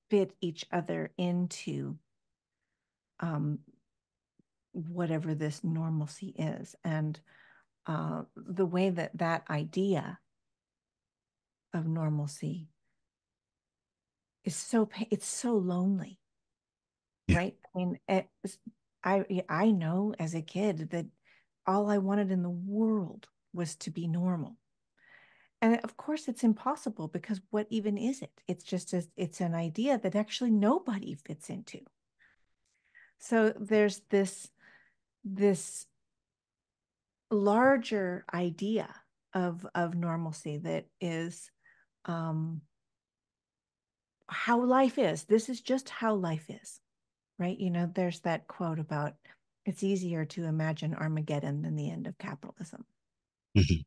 fit each other into whatever this normalcy is. And the way that idea of normalcy is it's so lonely, right? I mean, I know as a kid that all I wanted in the world was to be normal. And of course, it's impossible, because what even is it? It's just it's an idea that actually nobody fits into. So there's this larger idea of normalcy that is how life is. This is just how life is, right? You know, there's that quote about it's easier to imagine Armageddon than the end of capitalism. Mm-hmm.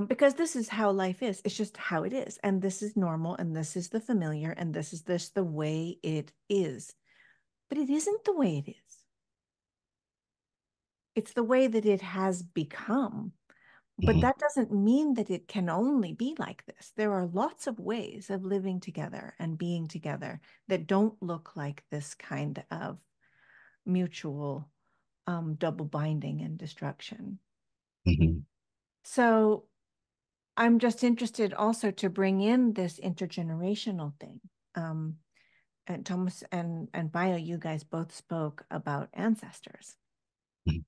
Because this is how life is. It's just how it is. And this is normal, and this is the familiar, and this is the way it is. But it isn't the way it is. It's the way that it has become. But Mm-hmm. that doesn't mean that it can only be like this. There are lots of ways of living together and being together that don't look like this kind of mutual double binding and destruction. Mm-hmm. So I'm just interested also to bring in this intergenerational thing. And Thomas and Bayo, you guys both spoke about ancestors. Mm-hmm.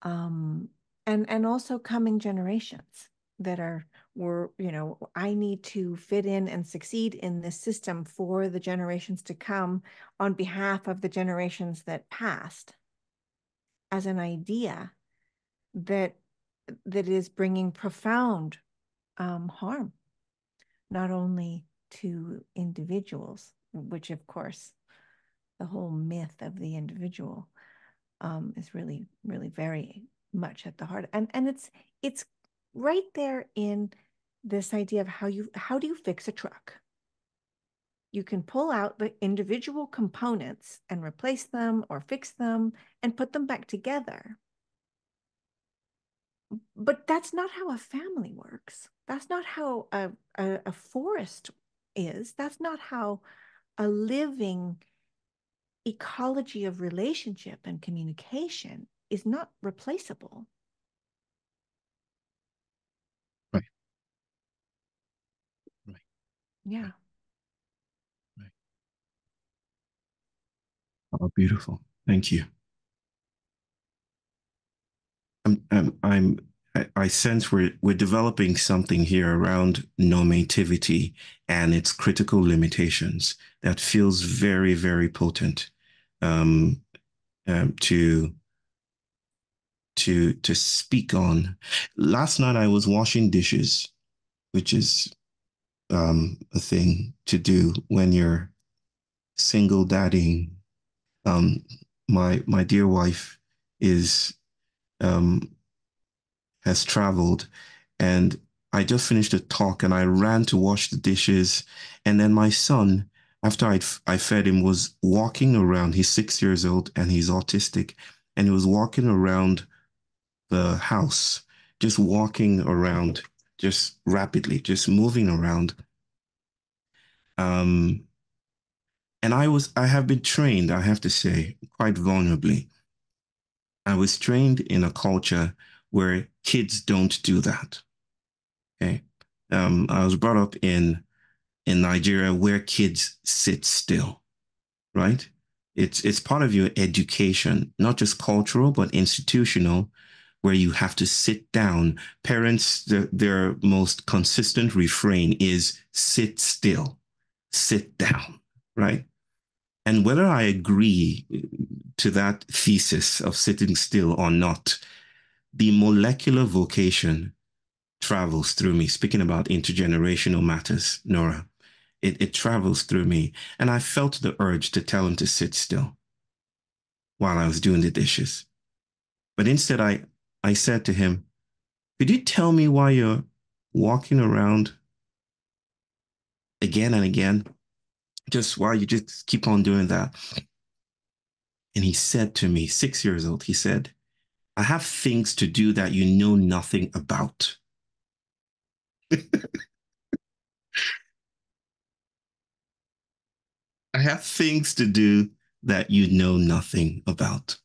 And also coming generations that I need to fit in and succeed in this system for the generations to come on behalf of the generations that passed, as an idea that is bringing profound harm, not only to individuals, which of course the whole myth of the individual is really, really very much at the heart. And it's right there in this idea of how do you fix a truck? You can pull out the individual components and replace them or fix them and put them back together. But that's not how a family works. That's not how a forest is. That's not how a living ecology of relationship and communication is not replaceable. Right. Right. Yeah. Right. Oh, beautiful. Thank you. I sense we're developing something here around normativity and its critical limitations that feels very, very potent to speak on. Last night I was washing dishes, which is a thing to do when you're single daddying. My dear wife is has traveled, and I just finished a talk and I ran to wash the dishes, and then my son, after I fed him, was walking around. He's 6 years old and he's autistic, and he was walking around the house, just walking around, just rapidly, just moving around. And I have been trained, I have to say, quite vulnerably. I was trained in a culture where kids don't do that. Okay. I was brought up in Nigeria where kids sit still, right? It's part of your education, not just cultural, but institutional, where you have to sit down. Parents, their most consistent refrain is sit still, sit down, right? And whether I agree to that thesis of sitting still or not, the molecular vocation travels through me. Speaking about intergenerational matters, Nora, it travels through me. And I felt the urge to tell him to sit still while I was doing the dishes. But instead, I said to him, could you tell me why you're walking around again and again? Just why you just keep on doing that? And he said to me, 6 years old, he said, I have things to do that you know nothing about. I have things to do that you know nothing about.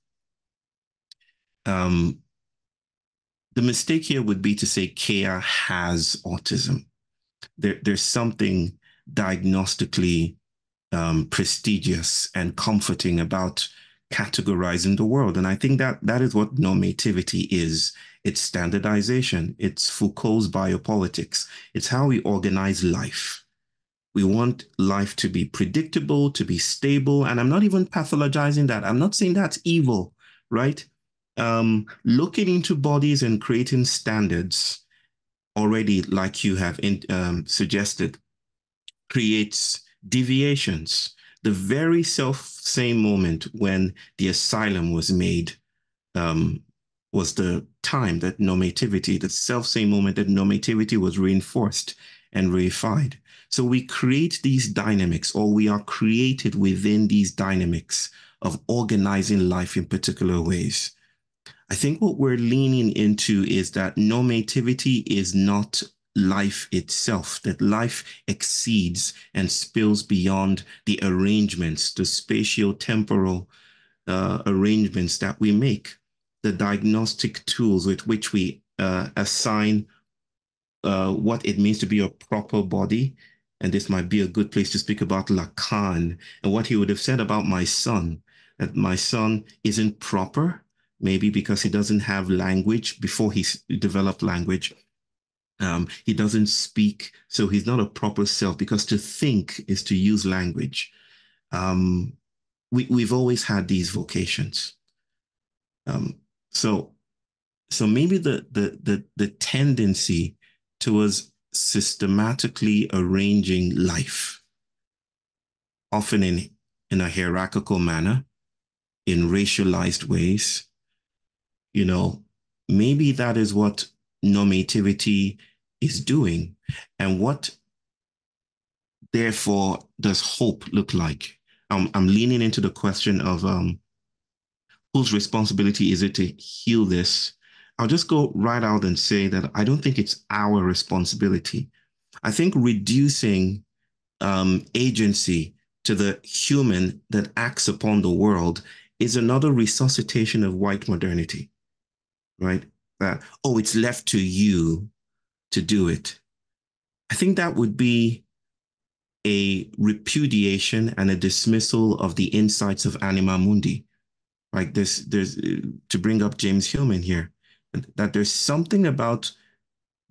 The mistake here would be to say Kea has autism. There's something diagnostically prestigious and comforting about categorizing the world. And I think that is what normativity is. It's standardization. It's Foucault's biopolitics. It's how we organize life. We want life to be predictable, to be stable. And I'm not even pathologizing that. I'm not saying that's evil, right? Looking into bodies and creating standards already, like you have suggested, creates deviations. The very same moment when the asylum was made, was the time that normativity, the same moment that normativity was reinforced and reified. So we create these dynamics, or we are created within these dynamics of organizing life in particular ways. I think what we're leaning into is that normativity is not life itself, that life exceeds and spills beyond the arrangements, the spatio-temporal arrangements that we make, the diagnostic tools with which we assign what it means to be a proper body. And this might be a good place to speak about Lacan and what he would have said about my son, that my son isn't proper, maybe because he doesn't have language before he developed language. He doesn't speak, so he's not a proper self, because to think is to use language. We've always had these vocations. So maybe the tendency towards systematically arranging life, often in a hierarchical manner, in racialized ways, maybe that is what normativity is doing. And what, therefore, does hope look like? I'm leaning into the question of whose responsibility is it to heal this? I'll just go right out and say that I don't think it's our responsibility. I think reducing agency to the human that acts upon the world is another resuscitation of white modernity, right? That, oh, it's left to you to do it. I think that would be a repudiation and a dismissal of the insights of Anima Mundi. Like there's to bring up James Hillman here, that there's something about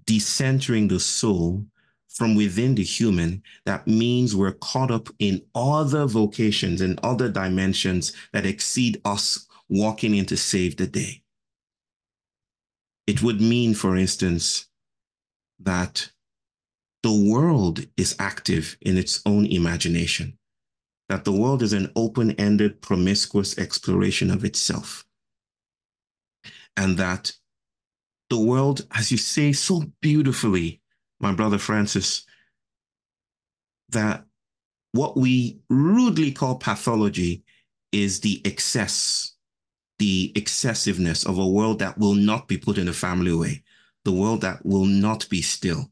decentering the soul from within the human that means we're caught up in other vocations and other dimensions that exceed us walking in to save the day. It would mean, for instance, that the world is active in its own imagination, that the world is an open-ended, promiscuous exploration of itself. And that the world, as you say so beautifully, my brother Francis, that what we rudely call pathology is the excess, the excessiveness of a world that will not be put in a family way, the world that will not be still,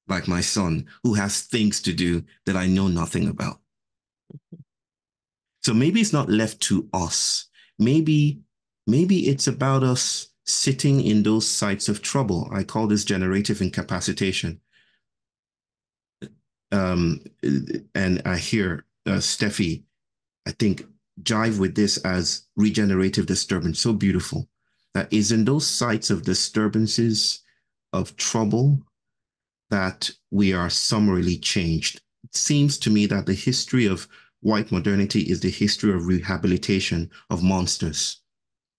like my son, who has things to do that I know nothing about. So maybe it's not left to us. Maybe it's about us sitting in those sites of trouble. I call this generative incapacitation. And I hear Steffi, I think, jive with this as regenerative disturbance. So beautiful. That is in those sites of disturbances, of trouble, that we are summarily changed. It seems to me that the history of white modernity is the history of rehabilitation of monsters,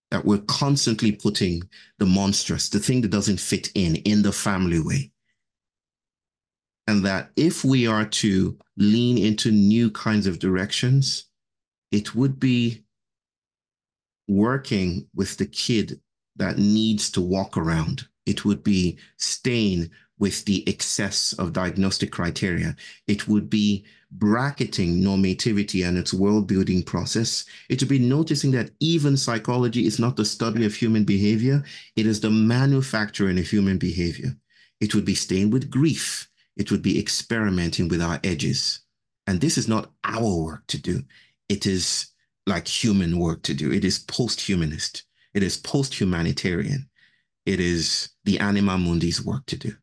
that we're constantly putting the monstrous, the thing that doesn't fit in the family way. And that if we are to lean into new kinds of directions, it would be working with the kid that needs to walk around. It would be staying with the excess of diagnostic criteria. It would be bracketing normativity and its world-building process. It would be noticing that even psychology is not the study of human behavior, it is the manufacturing of human behavior. It would be staying with grief. It would be experimenting with our edges. And this is not our work to do. It is like human work to do. It is post-humanist. It is post-humanitarian. It is the Anima Mundi's work to do.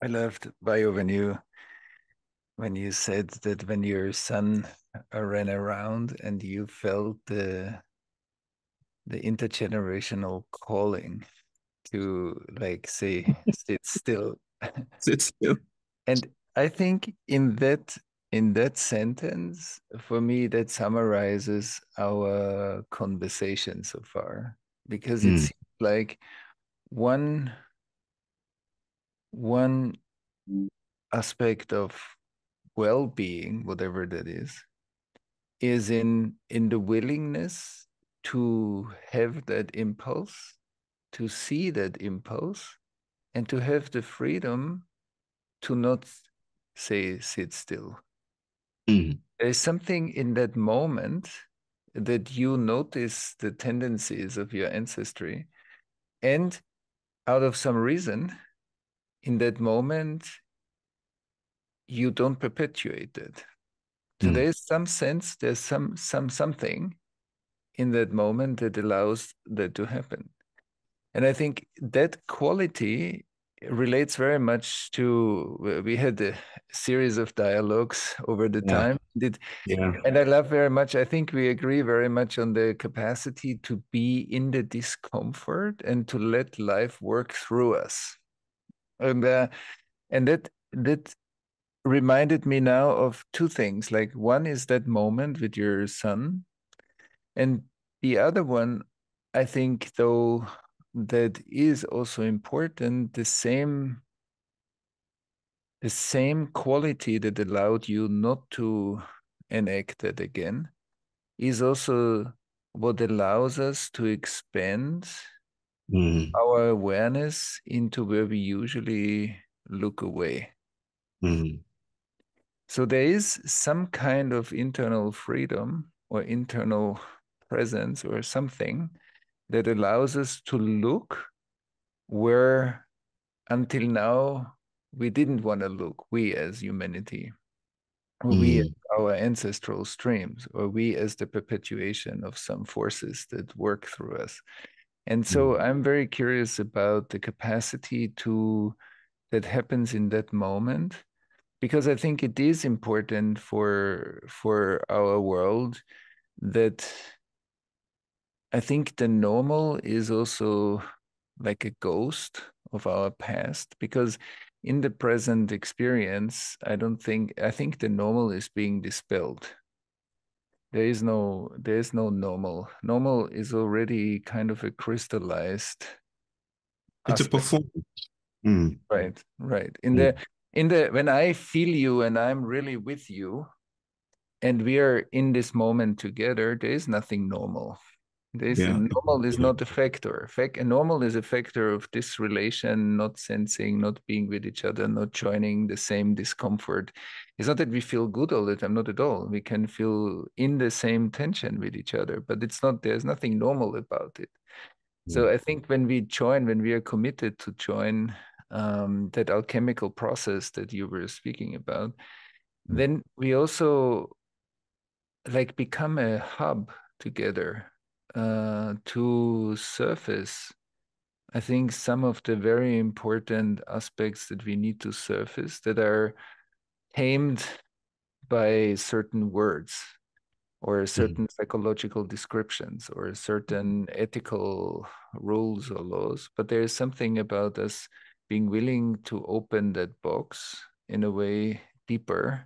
I loved, Bayo, when you said that when your son ran around and you felt the intergenerational calling to, like, say, sit still. Sit still. And I think in that sentence, for me, that summarizes our conversation so far, because it seems like one aspect of well-being, whatever that is in the willingness to have that impulse, to see that impulse, and to have the freedom to not say sit still. There's something in that moment that you notice the tendencies of your ancestry, and out of some reason, in that moment, you don't perpetuate it. So there's some sense, there's something in that moment that allows that to happen. And I think that quality relates very much to, we had a series of dialogues over the time. And I love very much, I think we agree very much on the capacity to be in the discomfort and to let life work through us. And that reminded me now of two things. Like, one is that moment with your son, and the other one, I think, though, that is also important, the same quality that allowed you not to enact that again is also what allows us to expand our awareness into where we usually look away. So there is some kind of internal freedom or internal presence or something that allows us to look where until now we didn't want to look, we as humanity, or we as our ancestral streams, or we as the perpetuation of some forces that work through us. And so I'm very curious about the capacity that happens in that moment, because I think it is important for our world that I think the normal is also like a ghost of our past, because in the present experience, I think the normal is being dispelled. There is no normal. Normal is already kind of a crystallized It's a aspect. performance. Right. When I feel you and I'm really with you, and we are in this moment together, there is nothing normal. Normal is not a factor. Normal is a factor of this relation, not sensing, not being with each other, not joining the same discomfort. It's not that we feel good all the time, not at all. We can feel in the same tension with each other, but there's nothing normal about it. So I think when we are committed to join that alchemical process that you were speaking about, then we also like become a hub together to surface, I think, some of the very important aspects that we need to surface that are tamed by certain words or certain psychological descriptions or certain ethical rules or laws. But there is something about us being willing to open that box in a way deeper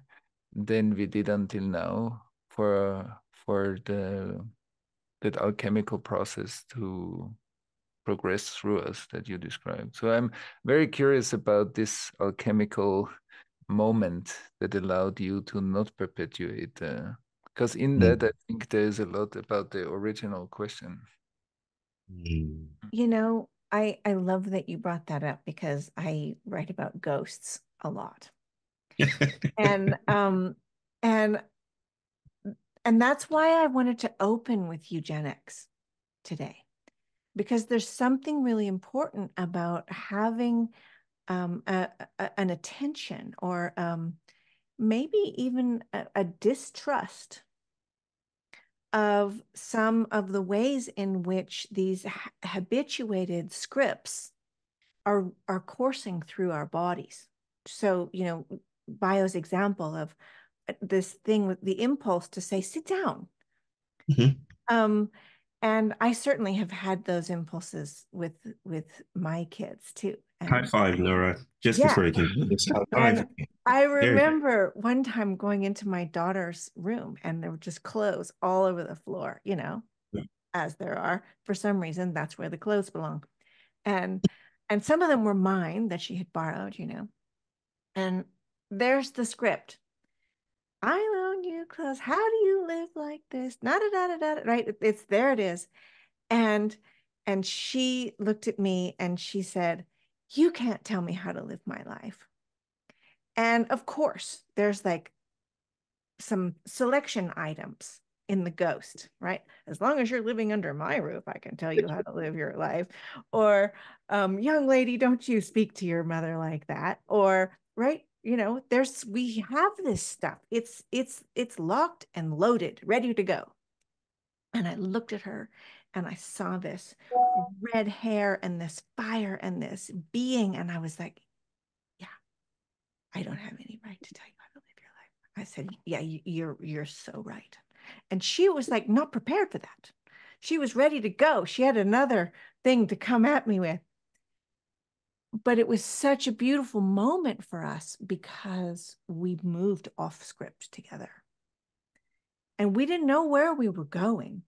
than we did until now for that alchemical process to progress through us that you described. So I'm very curious about this alchemical moment that allowed you to not perpetuate, because in that I think there's a lot about the original question. You know, I love that you brought that up, because I write about ghosts a lot. and that's why I wanted to open with eugenics today, because there's something really important about having an attention or maybe even a distrust of some of the ways in which these habituated scripts are coursing through our bodies. So, you know, Bayo's example of this thing with the impulse to say, sit down. And I certainly have had those impulses with my kids too. And high five, Nora, just yeah. before you can. Just high five. And I remember one time going into my daughter's room and there were just clothes all over the floor, you know, as there are. For some reason, that's where the clothes belong. And some of them were mine that she had borrowed, you know. And there's the script. I loan you clothes. How do you live like this? Da da da da da. Right? It's there. It is. And she looked at me and she said, "You can't tell me how to live my life." And of course, there's like some selection items in the ghost, right? As long as you're living under my roof, I can tell you how to live your life. Or, young lady, don't you speak to your mother like that. Or, right? You know, we have this stuff. It's locked and loaded, ready to go. And I looked at her and I saw this red hair and this fire and this being. And I was like, yeah, I don't have any right to tell you how to live your life. I said, yeah, you're so right. And she was like not prepared for that. She was ready to go. She had another thing to come at me with. But it was such a beautiful moment for us because we moved off script together. And we didn't know where we were going.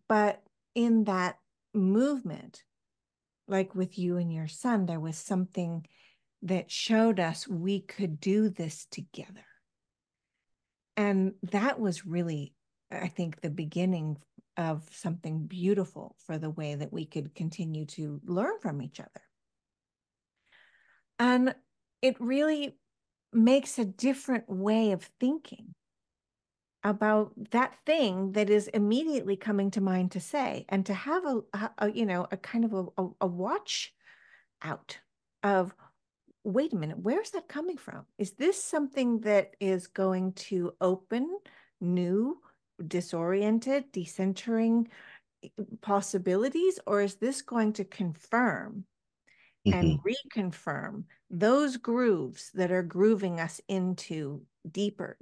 But in that movement, like with you and your son, there was something that showed us we could do this together. And that was really, I think, the beginning of something beautiful for the way that we could continue to learn from each other. And it really makes a different way of thinking about that thing that is immediately coming to mind to say, and to have a you know, a kind of a watch out of, wait a minute, where's that coming from? Is this something that is going to open new, disoriented, decentering possibilities, or is this going to confirm and reconfirm those grooves that are grooving us into deeper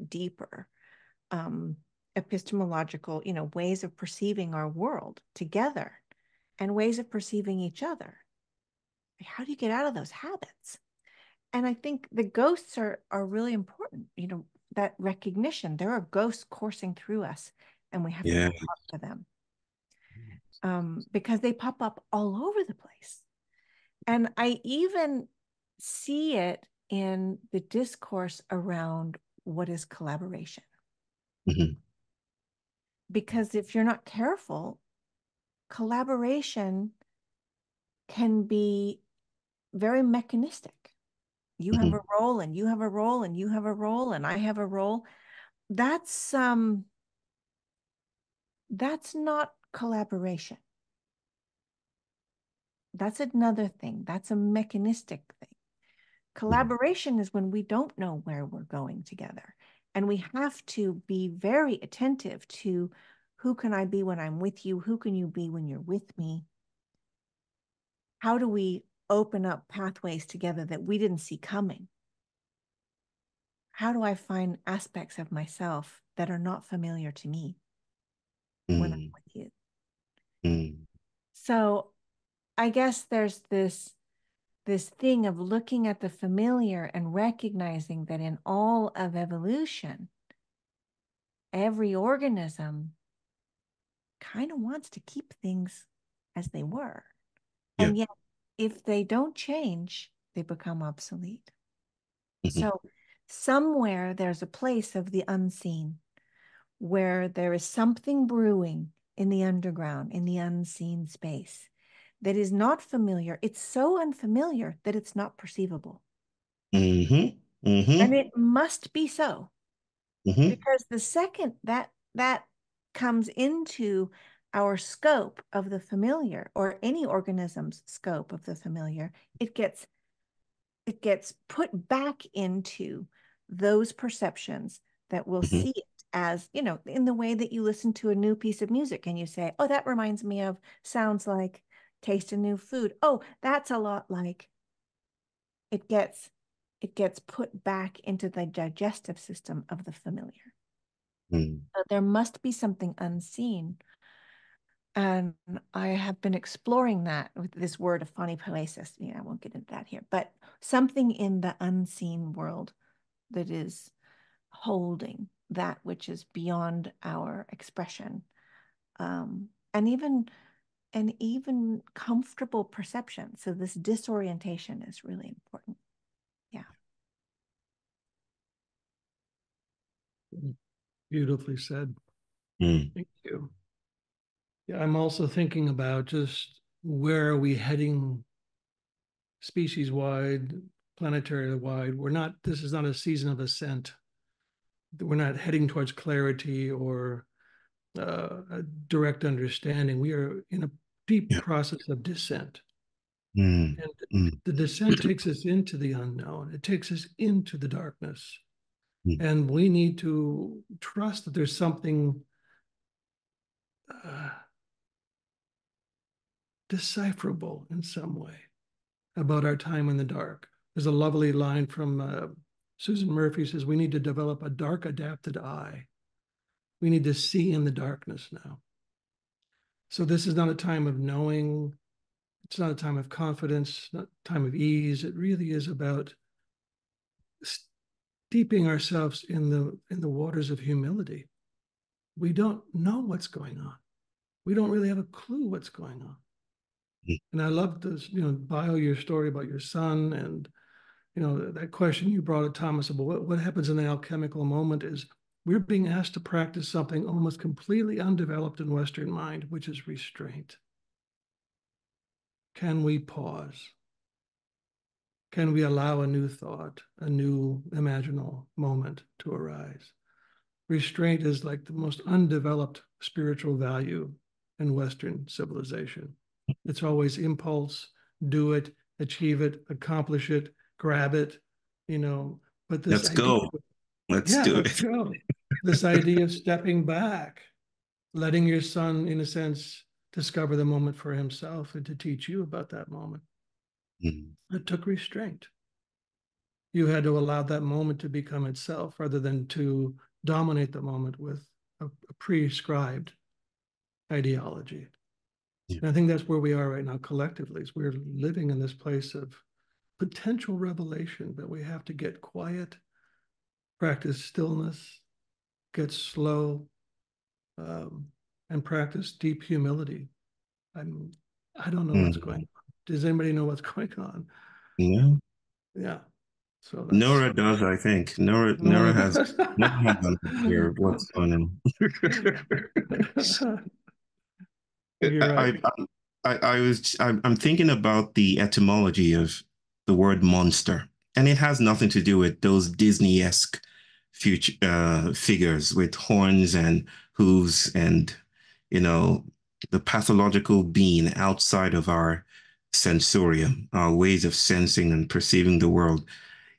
epistemological, you know, ways of perceiving our world together and ways of perceiving each other? How do you get out of those habits? And I think the ghosts are really important, you know, that recognition. There are ghosts coursing through us and we have to talk to them, because they pop up all over the place. And I even see it in the discourse around what is collaboration. Because if you're not careful, collaboration can be very mechanistic. You have a role and you have a role and you have a role and I have a role. That's not collaboration. That's another thing. That's a mechanistic thing. Collaboration is when we don't know where we're going together. And we have to be very attentive to, who can I be when I'm with you? Who can you be when you're with me? How do we open up pathways together that we didn't see coming? How do I find aspects of myself that are not familiar to me when I'm with you? So I guess there's this thing of looking at the familiar and recognizing that in all of evolution, every organism kind of wants to keep things as they were. Yeah. And yet, if they don't change, they become obsolete. So somewhere there's a place of the unseen where there is something brewing in the underground, in the unseen space that is not familiar. It's so unfamiliar that it's not perceivable. And it must be so. Because the second that comes into our scope of the familiar, or any organism's scope of the familiar, it gets put back into those perceptions that will see it as, you know, in the way that you listen to a new piece of music and you say, oh, that reminds me of, sounds like, taste a new food. Oh, that's a lot like. It gets it gets put back into the digestive system of the familiar. Mm. So there must be something unseen. And I have been exploring that with this word of phonipoesis. I won't get into that here, but something in the unseen world that is holding that which is beyond our expression, and even comfortable perception. So this disorientation is really important. Yeah. Beautifully said. Mm. Thank you. Yeah, I'm also thinking about just where are we heading species wide, planetary wide. This is not a season of ascent. We're not heading towards clarity or a direct understanding. We are in a deep process of descent. Mm. And the descent takes us into the unknown. It takes us into the darkness. And we need to trust that there's something decipherable in some way about our time in the dark. There's a lovely line from Susan Murphy says, we need to develop a dark adapted eye. We need to see in the darkness now. So this is not a time of knowing. It's not a time of confidence, not a time of ease. It really is about steeping ourselves in the waters of humility. We don't know what's going on. We don't really have a clue what's going on. And I love this, Bayo, your story about your son, and that question you brought at Thomas about what happens in the alchemical moment is we're being asked to practice something almost completely undeveloped in Western mind, which is restraint. Can we pause? Can we allow a new thought, a new imaginal moment to arise? Restraint is like the most undeveloped spiritual value in Western civilization. It's always impulse, do it, achieve it, accomplish it, grab it, but this Let's idea, go. Let's do let's it. go. This idea of stepping back, letting your son, in a sense, discover the moment for himself and to teach you about that moment. It took restraint. You had to allow that moment to become itself rather than to dominate the moment with a prescribed ideology. And I think that's where we are right now collectively, is we're living in this place of potential revelation, but we have to get quiet, practice stillness, get slow, and practice deep humility. I don't know what's going on. Does anybody know what's going on? No. Yeah. So that's Nora does, I think. Nora has an idea of what's going on. You're right. I'm thinking about the etymology of the word monster, and it has nothing to do with those Disney-esque figures with horns and hooves and the pathological being outside of our sensorium, our ways of sensing and perceiving the world.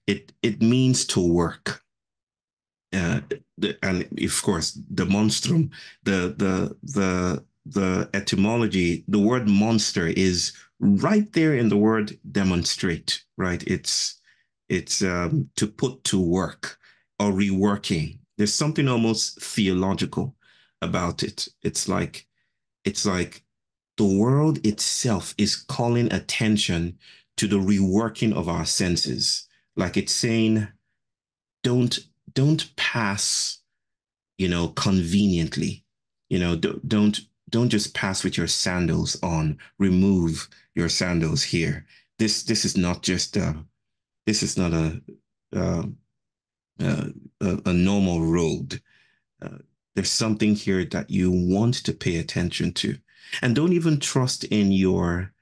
It means to work. And of course, the monstrum, the etymology, the word monster is right there in the word demonstrate, right? It's to put to work or reworking. There's something almost theological about it. It's like the world itself is calling attention to the reworking of our senses. Like it's saying, don't pass, conveniently. Don't just pass with your sandals on. Remove your sandals here. This is not just this is not uh, a normal road. There's something here that you want to pay attention to, and don't even trust in your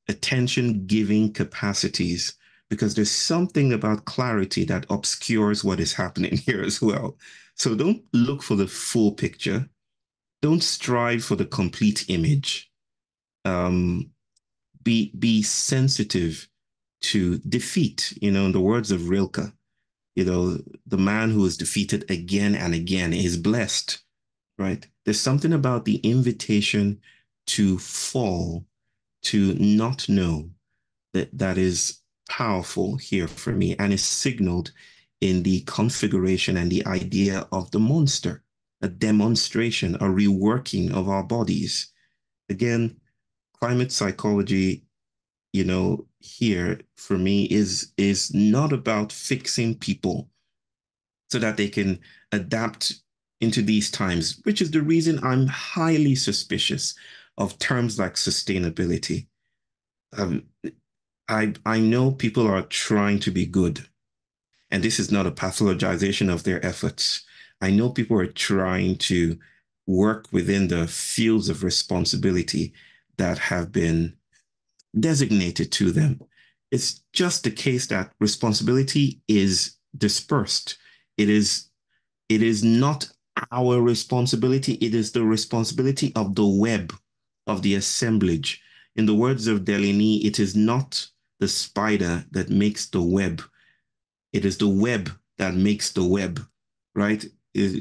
attention giving capacities, because there's something about clarity that obscures what is happening here as well. So don't look for the full picture. Don't strive for the complete image. Be sensitive to defeat. In the words of Rilke, the man who is defeated again and again is blessed, right? There's something about the invitation to fall, to not know, that is powerful here for me and is signaled in the configuration and the idea of the monster, a demonstration, a reworking of our bodies. Again, climate psychology, here for me is not about fixing people so that they can adapt into these times, which is the reason I'm highly suspicious of terms like sustainability. Um, I know people are trying to be good, and this is not a pathologization of their efforts. I know people are trying to work within the fields of responsibility that have been designated to them. It's just the case that responsibility is dispersed. It is not our responsibility. It is the responsibility of the web, of the assemblage. In the words of Deligny, it is not the spider that makes the web. It is the web that makes the web, right?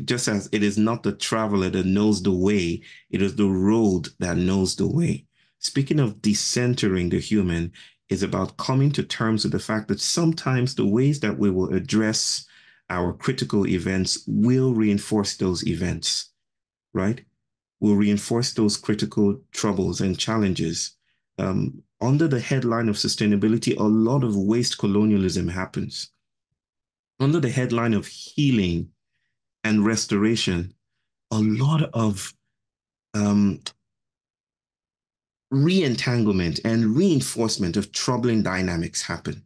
Just as it is not the traveler that knows the way, it is the road that knows the way. Speaking of decentering the human, is about coming to terms with the fact that sometimes the ways that we will address our critical events will reinforce those events, right? Will reinforce those critical troubles and challenges. Under the headline of sustainability, a lot of waste colonialism happens. Under the headline of healing and restoration, a lot of re-entanglement and reinforcement of troubling dynamics happen.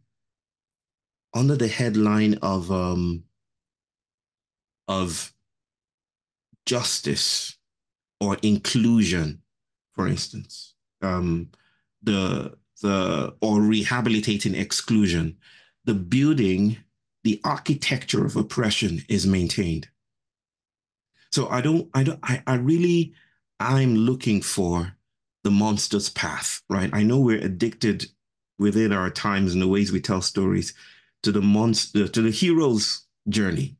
Under the headline of justice or inclusion, for instance, or rehabilitating exclusion, the architecture of oppression is maintained. So I'm looking for the monster's path, right? I know we're addicted within our times and the ways we tell stories to the hero's journey.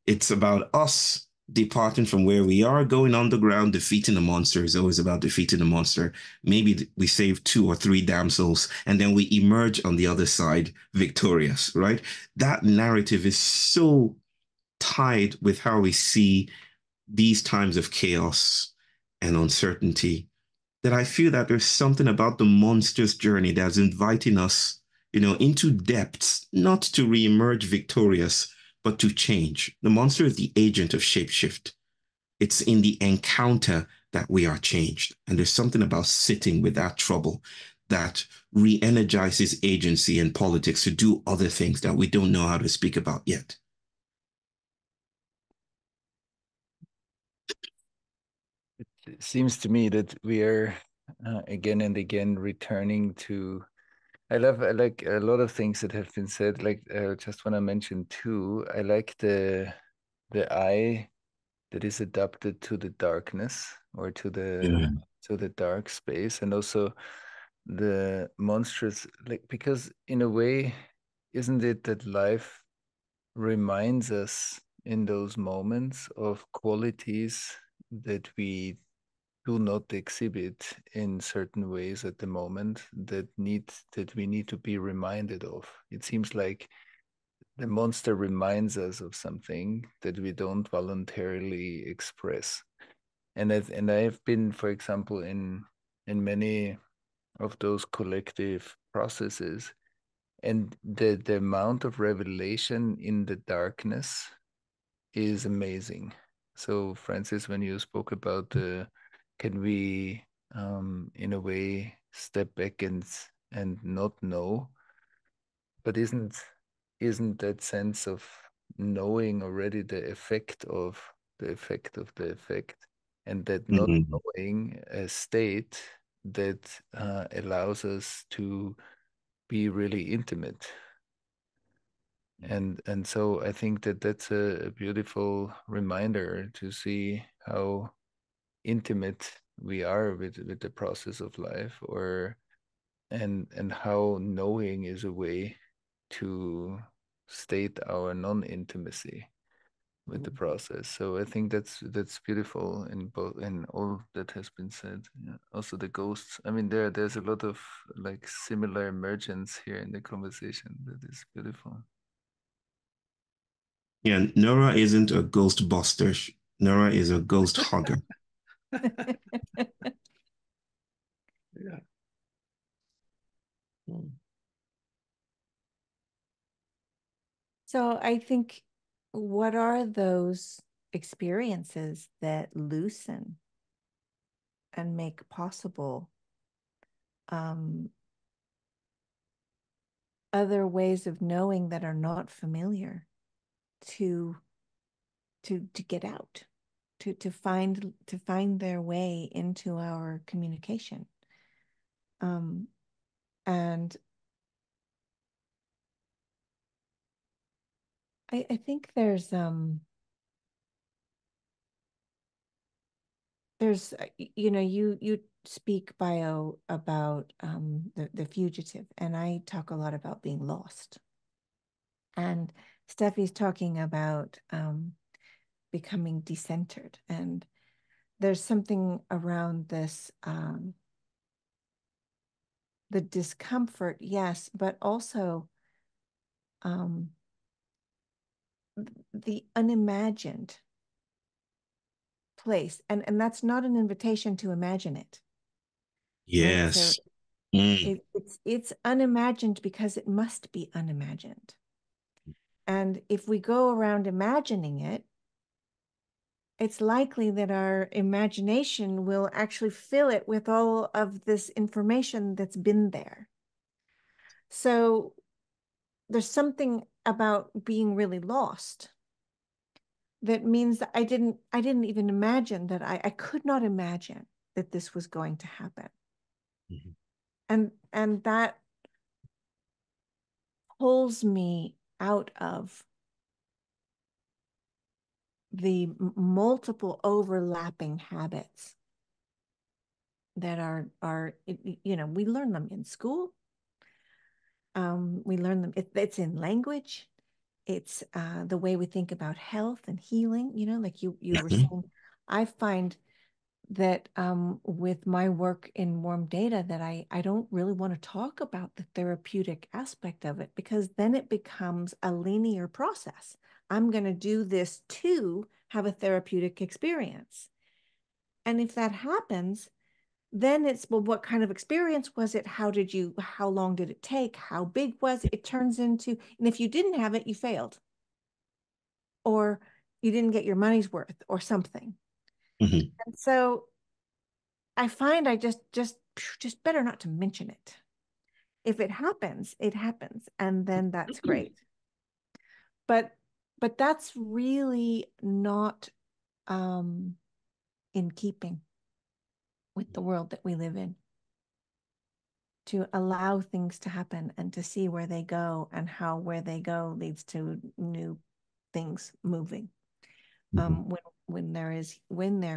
It's about us departing from where we are, going underground, defeating the monster is always about defeating the monster. Maybe we save 2 or 3 damsels and then we emerge on the other side victorious, right? That narrative is so tied with how we see these times of chaos and uncertainty that I feel that there's something about the monster's journey that's inviting us, into depths, not to reemerge victorious, but to change. The monster is the agent of shapeshift. It's in the encounter that we are changed. And there's something about sitting with that trouble that re-energizes agency and politics to do other things that we don't know how to speak about yet. It seems to me that we are again and again returning to. I like a lot of things that have been said. Like just want to mention 2. I like the eye that is adapted to the darkness or to the dark space, and also the monstrous, like, because in a way, isn't it that life reminds us in those moments of qualities that we do not exhibit in certain ways at the moment that we need to be reminded of. It seems like the monster reminds us of something that we don't voluntarily express. And I've been, for example, in many of those collective processes, and the amount of revelation in the darkness is amazing. So, Francis, when you spoke about can we, in a way, step back and not know, but isn't that sense of knowing already the effect of the effect of the effect, and that not knowing a state that allows us to be really intimate. And so I think that that's a beautiful reminder to see how intimate we are with the process of life, or and how knowing is a way to state our non-intimacy. with the process. So I think that's beautiful in both, in all that has been said. Yeah. Also the ghosts. I mean, there's a lot of like similar emergence here in the conversation that is beautiful. Yeah, Nora isn't a ghost buster. Nora is a ghost hugger. Yeah. So I think, what are those experiences that loosen and make possible other ways of knowing that are not familiar to get out, to find their way into our communication? And I think there's you know, you speak, Bayo, about the fugitive, and I talk a lot about being lost. And Steffi's talking about becoming decentered. And there's something around this, the discomfort, yes, but also the unimagined place. And that's not an invitation to imagine it. Yes. Right? So it's unimagined because it must be unimagined. And if we go around imagining it, it's likely that our imagination will actually fill it with all of this information that's been there. So there's something about being really lost that means that I didn't even imagine that I could not imagine that this was going to happen. Mm-hmm. And that pulls me out of the multiple overlapping habits that are you know, we learn them in school. We learn them, it's in language. It's the way we think about health and healing, you know, like you were saying. I find that with my work in warm data that I don't really want to talk about the therapeutic aspect of it, because then it becomes a linear process. I'm going to do this to have a therapeutic experience. And if that happens, then it's, well, what kind of experience was it? How long did it take? How big was it? It turns into, and if you didn't have it, you failed, or you didn't get your money's worth or something. Mm-hmm. And so I find I just better not to mention it. If it happens, it happens, and then that's great. But that's really not in keeping with the world that we live in, to allow things to happen and to see where they go, and how where they go leads to new things moving. Mm-hmm. When there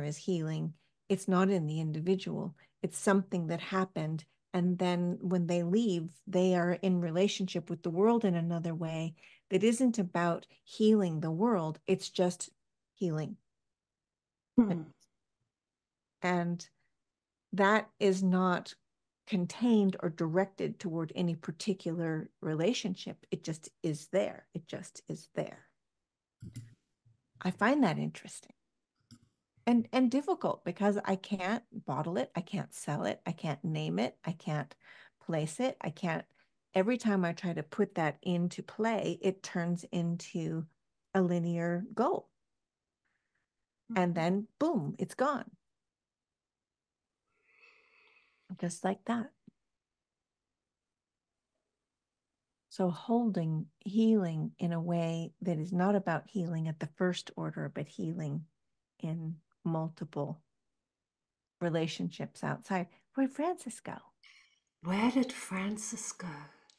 is healing, it's not in the individual. It's something that happened, and then when they leave, they are in relationship with the world in another way that isn't about healing the world. It's just healing. And that is not contained or directed toward any particular relationship. It just is there. It just is there. I find that interesting and difficult, because I can't bottle it. I can't sell it. I can't name it. I can't place it. I can't. Every time I try to put that into play, it turns into a linear goal. And then boom, it's gone. Just like that. So holding healing in a way that is not about healing at the first order, but healing in multiple relationships outside. Where'd Francis go? Where did Francis go?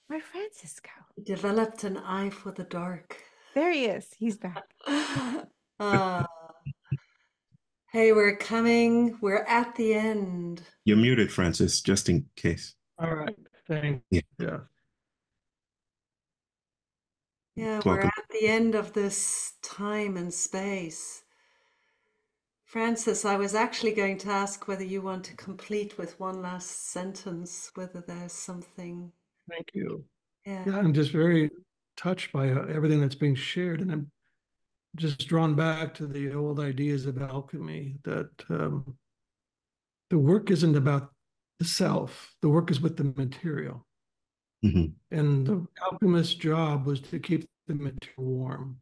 Where'd Francis go? He developed an eye for the dark. There he is. He's back. Hey, we're coming. We're at the end. You're muted, Francis, just in case. All right. Thank you. Yeah. Yeah, we're Welcome. at the end of this time and space. Francis, I was actually going to ask whether you want to complete with one last sentence, whether there's something. Thank you. Yeah. Yeah, I'm just very touched by everything that's being shared, and I'm just drawn back to the old ideas of alchemy that the work isn't about the self, the work is with the material. Mhm. And the alchemist's job was to keep the material warm.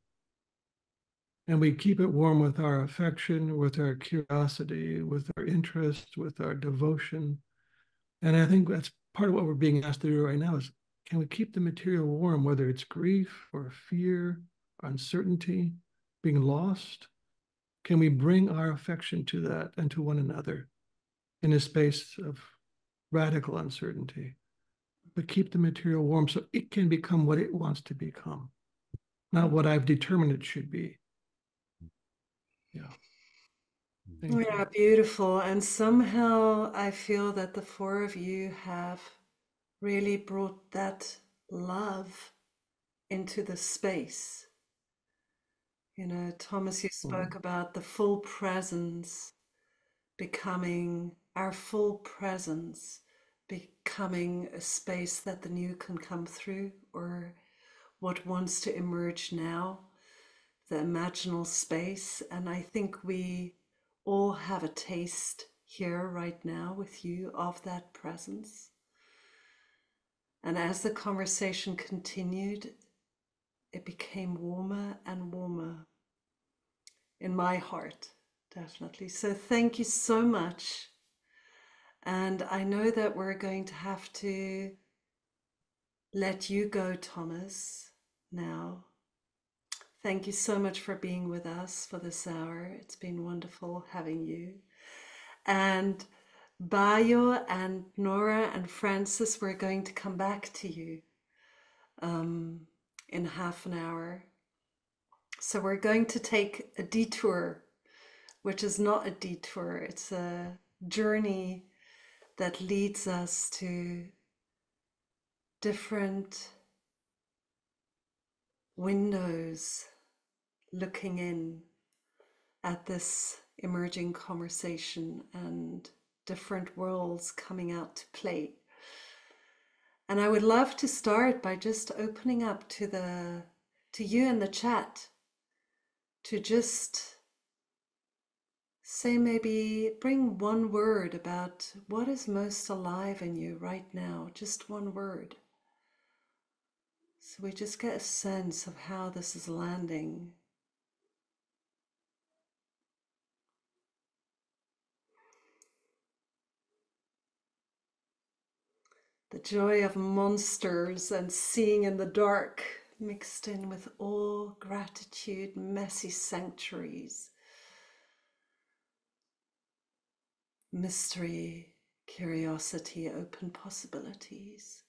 And we keep it warm with our affection, with our curiosity, with our interest, with our devotion. And I think that's part of what we're being asked to do right now is, can we keep the material warm, whether it's grief or fear, uncertainty, being lost? Can we bring our affection to that and to one another in a space of radical uncertainty, but keep the material warm so it can become what it wants to become, not what I've determined it should be. Yeah. Thank Yeah, you. beautiful. And somehow I feel that the four of you have really brought that love into the space. You know, Thomas, you spoke about the full presence becoming our full presence, becoming a space that the new can come through, or what wants to emerge now, the imaginal space. And I think we all have a taste here right now with you of that presence. And as the conversation continued, it became warmer and warmer in my heart, definitely. So thank you so much. And I know that we're going to have to let you go, Thomas, now. Thank you so much for being with us for this hour. It's been wonderful having you. And Bayo and Nora and Francis, we're going to come back to you in half an hour. So we're going to take a detour, which is not a detour. It's a journey that leads us to different windows looking in at this emerging conversation and different worlds coming out to play. And I would love to start by just opening up to you in the chat to just say, maybe bring one word about what is most alive in you right now, just one word. So we just get a sense of how this is landing. The joy of monsters and seeing in the dark mixed in with awe, gratitude, messy sanctuaries, mystery, curiosity, open possibilities.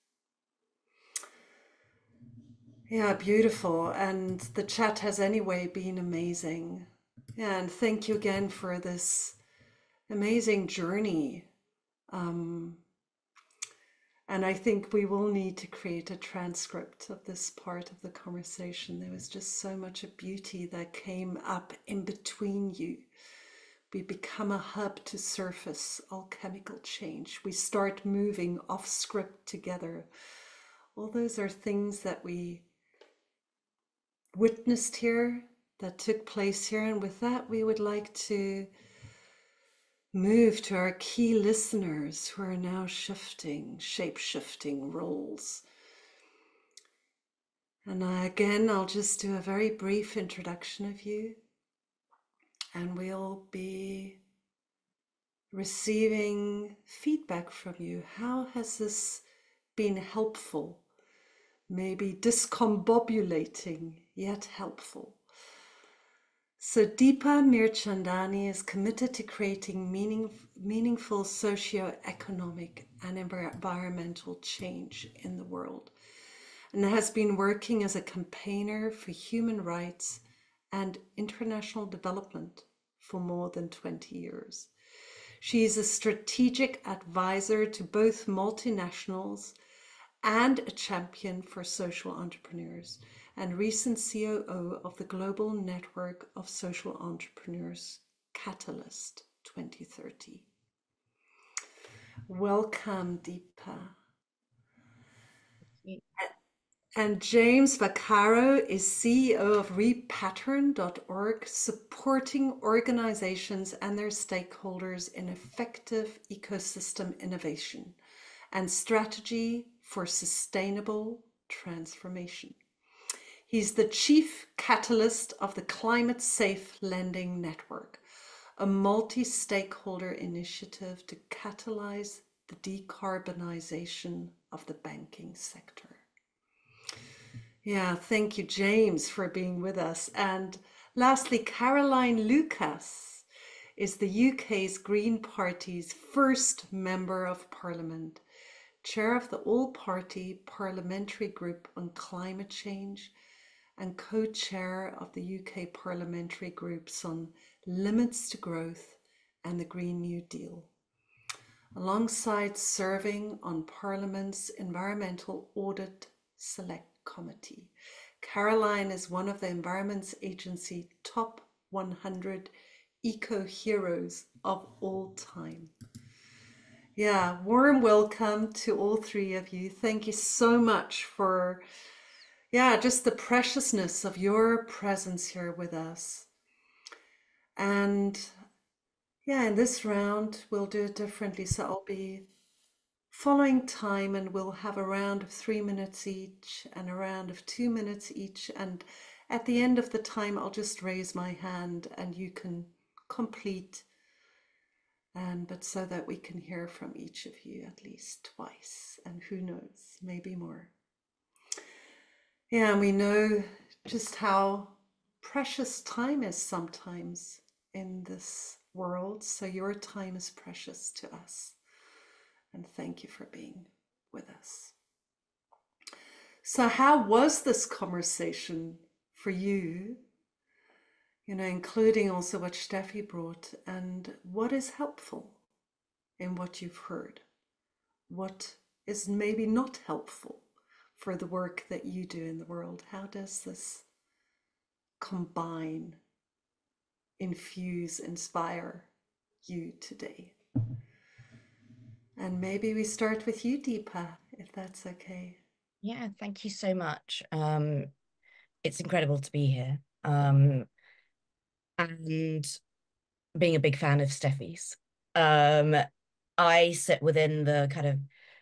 Yeah, beautiful. And the chat has anyway been amazing. Yeah, and thank you again for this amazing journey. And I think we will need to create a transcript of this part of the conversation. There was just so much of beauty that came up in between you. We become a hub to surface alchemical change. We start moving off script together. All those are things that we witnessed here, that took place here. And with that, we would like to move to our key listeners who are now shape-shifting roles. And again, I'll just do a very brief introduction of you, and we'll be receiving feedback from you. How has this been helpful? Maybe discombobulating, yet helpful. So Deepa Mirchandani is committed to creating meaningful socio-economic and environmental change in the world, and has been working as a campaigner for human rights and international development for more than 20 years. She is a strategic advisor to both multinationals and a champion for social entrepreneurs. and recent COO of the Global Network of Social Entrepreneurs, Catalyst 2030. Welcome, Deepa. And James Vaccaro is CEO of repattern.org, supporting organizations and their stakeholders in effective ecosystem innovation and strategy for sustainable transformation. He's the chief catalyst of the Climate Safe Lending Network, a multi-stakeholder initiative to catalyze the decarbonization of the banking sector. Yeah, thank you, James, for being with us. And lastly, Caroline Lucas is the UK's Green Party's first Member of Parliament, Chair of the All-Party Parliamentary Group on Climate Change and co-chair of the UK Parliamentary Groups on Limits to Growth and the Green New Deal, alongside serving on Parliament's Environmental Audit Select Committee. Caroline is one of the Environment Agency top 100 eco-heroes of all time. Yeah, warm welcome to all three of you. Thank you so much for, just the preciousness of your presence here with us. And in this round, we'll do it differently. So I'll be following time and we'll have a round of 3 minutes each and a round of 2 minutes each. And at the end of the time, I'll just raise my hand and you can complete. But so that we can hear from each of you at least twice, and who knows, maybe more. Yeah, and we know just how precious time is sometimes in this world. So your time is precious to us. And thank you for being with us. So how was this conversation for you? Including also what Steffi brought, and what is helpful in what you've heard? What is maybe not helpful for the work that you do in the world? How does this combine, infuse, inspire you today? And maybe we start with you, Deepa, if that's okay. Yeah, thank you so much. It's incredible to be here. And being a big fan of Steffi's. I sit within the kind of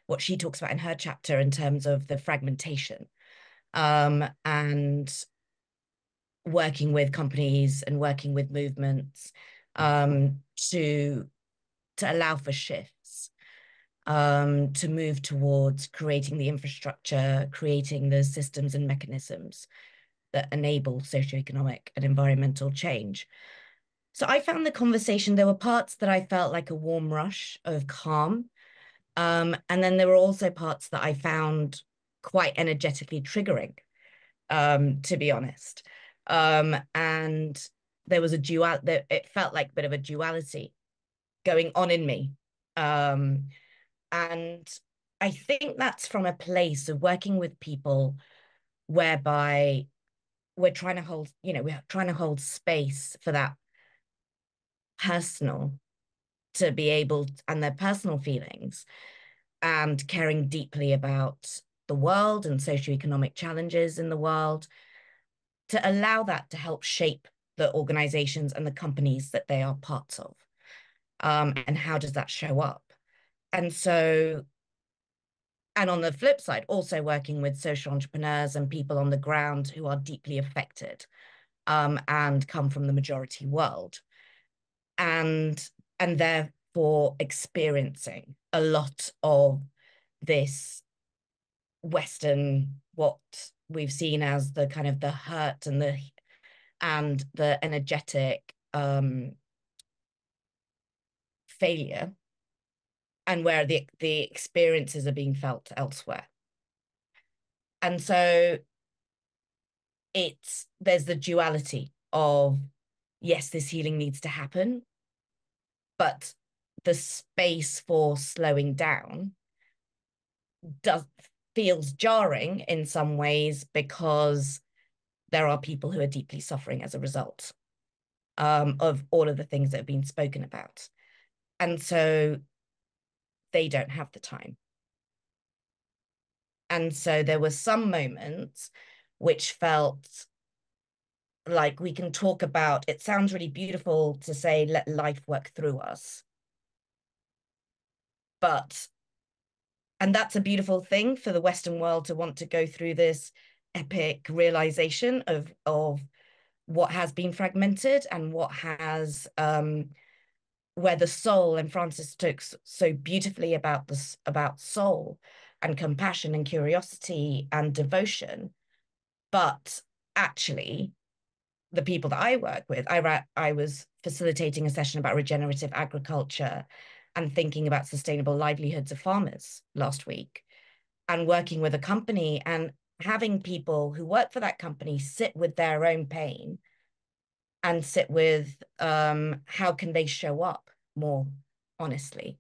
what she talks about in her chapter in terms of the fragmentation, and working with companies and working with movements to allow for shifts, to move towards creating the infrastructure, creating the systems and mechanisms that enable socioeconomic and environmental change. So I found the conversation, there were parts that I felt like a warm rush of calm. And then there were also parts that I found quite energetically triggering, to be honest. And there was it felt like a bit of a duality going on in me. And I think that's from a place of working with people whereby we're trying to hold space for that personal, to be able, and their personal feelings, and caring deeply about the world and socioeconomic challenges in the world, to allow that to help shape the organizations and the companies that they are parts of. And how does that show up? And so, and on the flip side, also working with social entrepreneurs and people on the ground who are deeply affected, and come from the majority world. And therefore experiencing a lot of this Western, what we've seen as the kind of the hurt and the energetic failure, and where the experiences are being felt elsewhere. And so there's the duality of, yes, this healing needs to happen, but the space for slowing down feels jarring in some ways, because there are people who are deeply suffering as a result of all of the things that have been spoken about. And so they don't have the time. And so there were some moments which felt like we can talk about, it sounds really beautiful to say, let life work through us. And that's a beautiful thing for the Western world to want to go through this epic realization of what has been fragmented and what has, where the soul, and Francis talks so beautifully about this, about soul and compassion and curiosity and devotion. But actually, the people that I work with, I was facilitating a session about regenerative agriculture and thinking about sustainable livelihoods of farmers last week, and working with a company and having people who work for that company sit with their own pain and sit with how can they show up more honestly,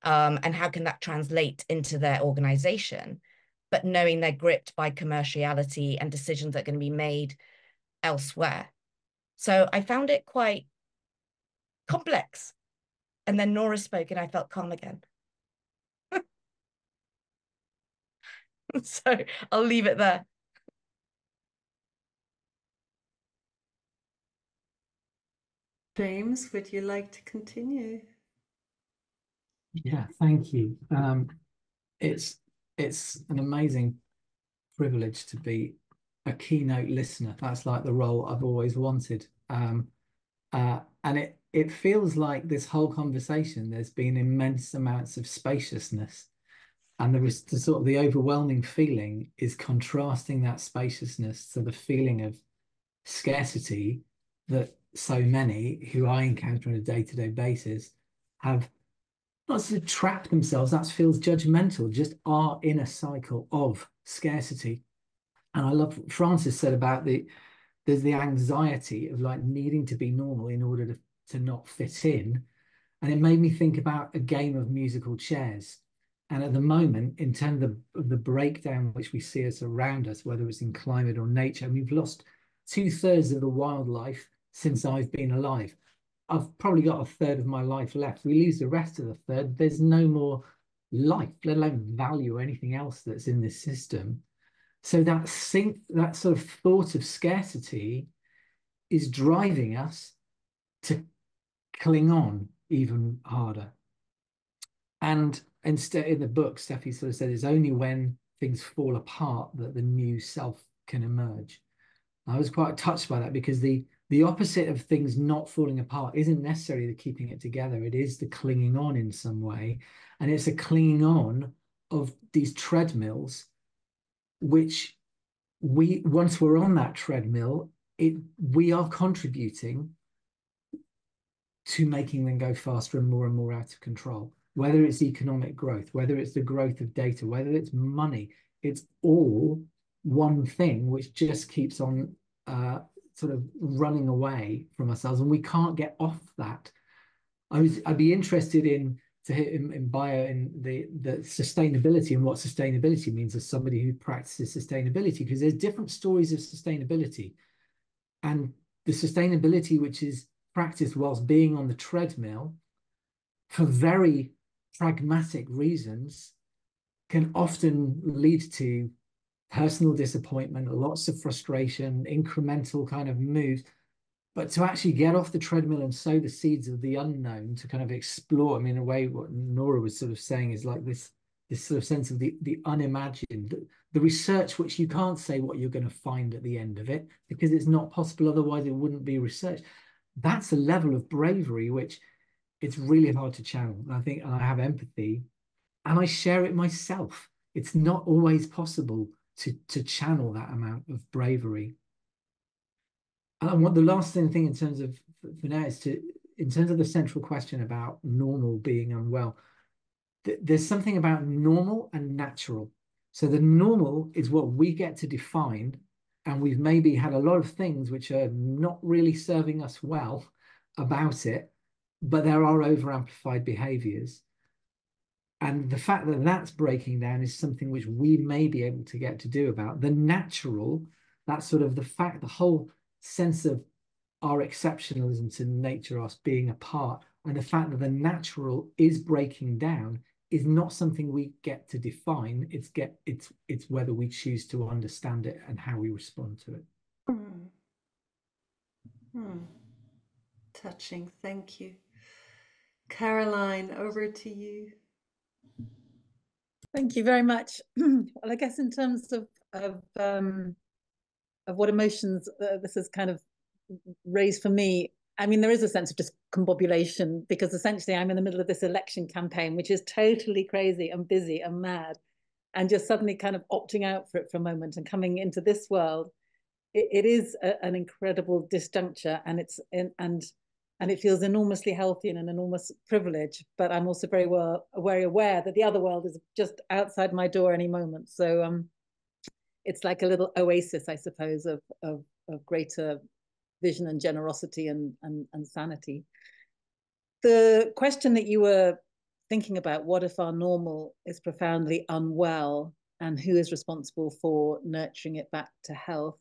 and how can that translate into their organization, but knowing they're gripped by commerciality and decisions that are going to be made elsewhere. So I found it quite complex. And then Nora spoke and I felt calm again. So I'll leave it there. James, would you like to continue? Yeah, thank you. It's an amazing privilege to be a keynote listener. That's like the role I've always wanted. And it feels like this whole conversation, there's been immense amounts of spaciousness. And there is the overwhelming feeling is contrasting that spaciousness to the feeling of scarcity that so many who I encounter on a day-to-day basis have not to trap themselves, that feels judgmental, just are in a cycle of scarcity. And I love what Francis said about there's the anxiety of like needing to be normal in order to not fit in. And it made me think about a game of musical chairs. And at the moment, in terms of the breakdown which we see us around us, whether it's in climate or nature, we've lost 2/3 of the wildlife since I've been alive. I've probably got a third of my life left. We lose the rest of the third, there's no more life, let alone value or anything else that's in this system. So that sort of thought of scarcity is driving us to cling on even harder. And instead, in the book, Steffi sort of said it's only when things fall apart that the new self can emerge. I was quite touched by that, because the opposite of things not falling apart isn't necessarily the keeping it together. It is the clinging on in some way. And it's a clinging on of these treadmills, which once we're on that treadmill, we are contributing to making them go faster and more out of control. Whether it's economic growth, whether it's the growth of data, whether it's money, it's all one thing which just keeps on sort of running away from ourselves, and we can't get off that. I'd be interested in Bayo in the sustainability and what sustainability means as somebody who practices sustainability, because there's different stories of sustainability, and the sustainability which is practiced whilst being on the treadmill for very pragmatic reasons can often lead to personal disappointment, lots of frustration, incremental kind of moves. But to actually get off the treadmill and sow the seeds of the unknown, to kind of explore, I mean, in a way, what Nora was sort of saying is like this sort of sense of the unimagined, the research which you can't say what you're going to find at the end of it, because it's not possible, otherwise it wouldn't be research. That's a level of bravery which it's really hard to channel. And I think I have empathy, and I share it myself. It's not always possible to channel that amount of bravery. And what the last thing in terms of for now is in terms of the central question about normal being unwell, there's something about normal and natural. So the normal is what we get to define, and we've maybe had a lot of things which are not really serving us well about it, but there are over-amplified behaviors. And the fact that that's breaking down is something which we may be able to get to do about. The natural that sort of the fact, the whole sense of our exceptionalism to nature, us being apart, and the fact that the natural is breaking down is not something we get to define. It's whether we choose to understand it and how we respond to it. Touching, thank you. Caroline, over to you. Thank you very much. Well, I guess in terms of what emotions this has kind of raised for me, I mean, there is a sense of discombobulation, because essentially I'm in the middle of this election campaign, which is totally crazy and busy and mad, and just suddenly kind of opting out for it for a moment and coming into this world. It is an incredible disjuncture, and it feels enormously healthy and an enormous privilege. But I'm also very aware that the other world is just outside my door any moment. So it's like a little oasis, I suppose, of greater vision and generosity and sanity. The question that you were thinking about, what if our normal is profoundly unwell, and who is responsible for nurturing it back to health?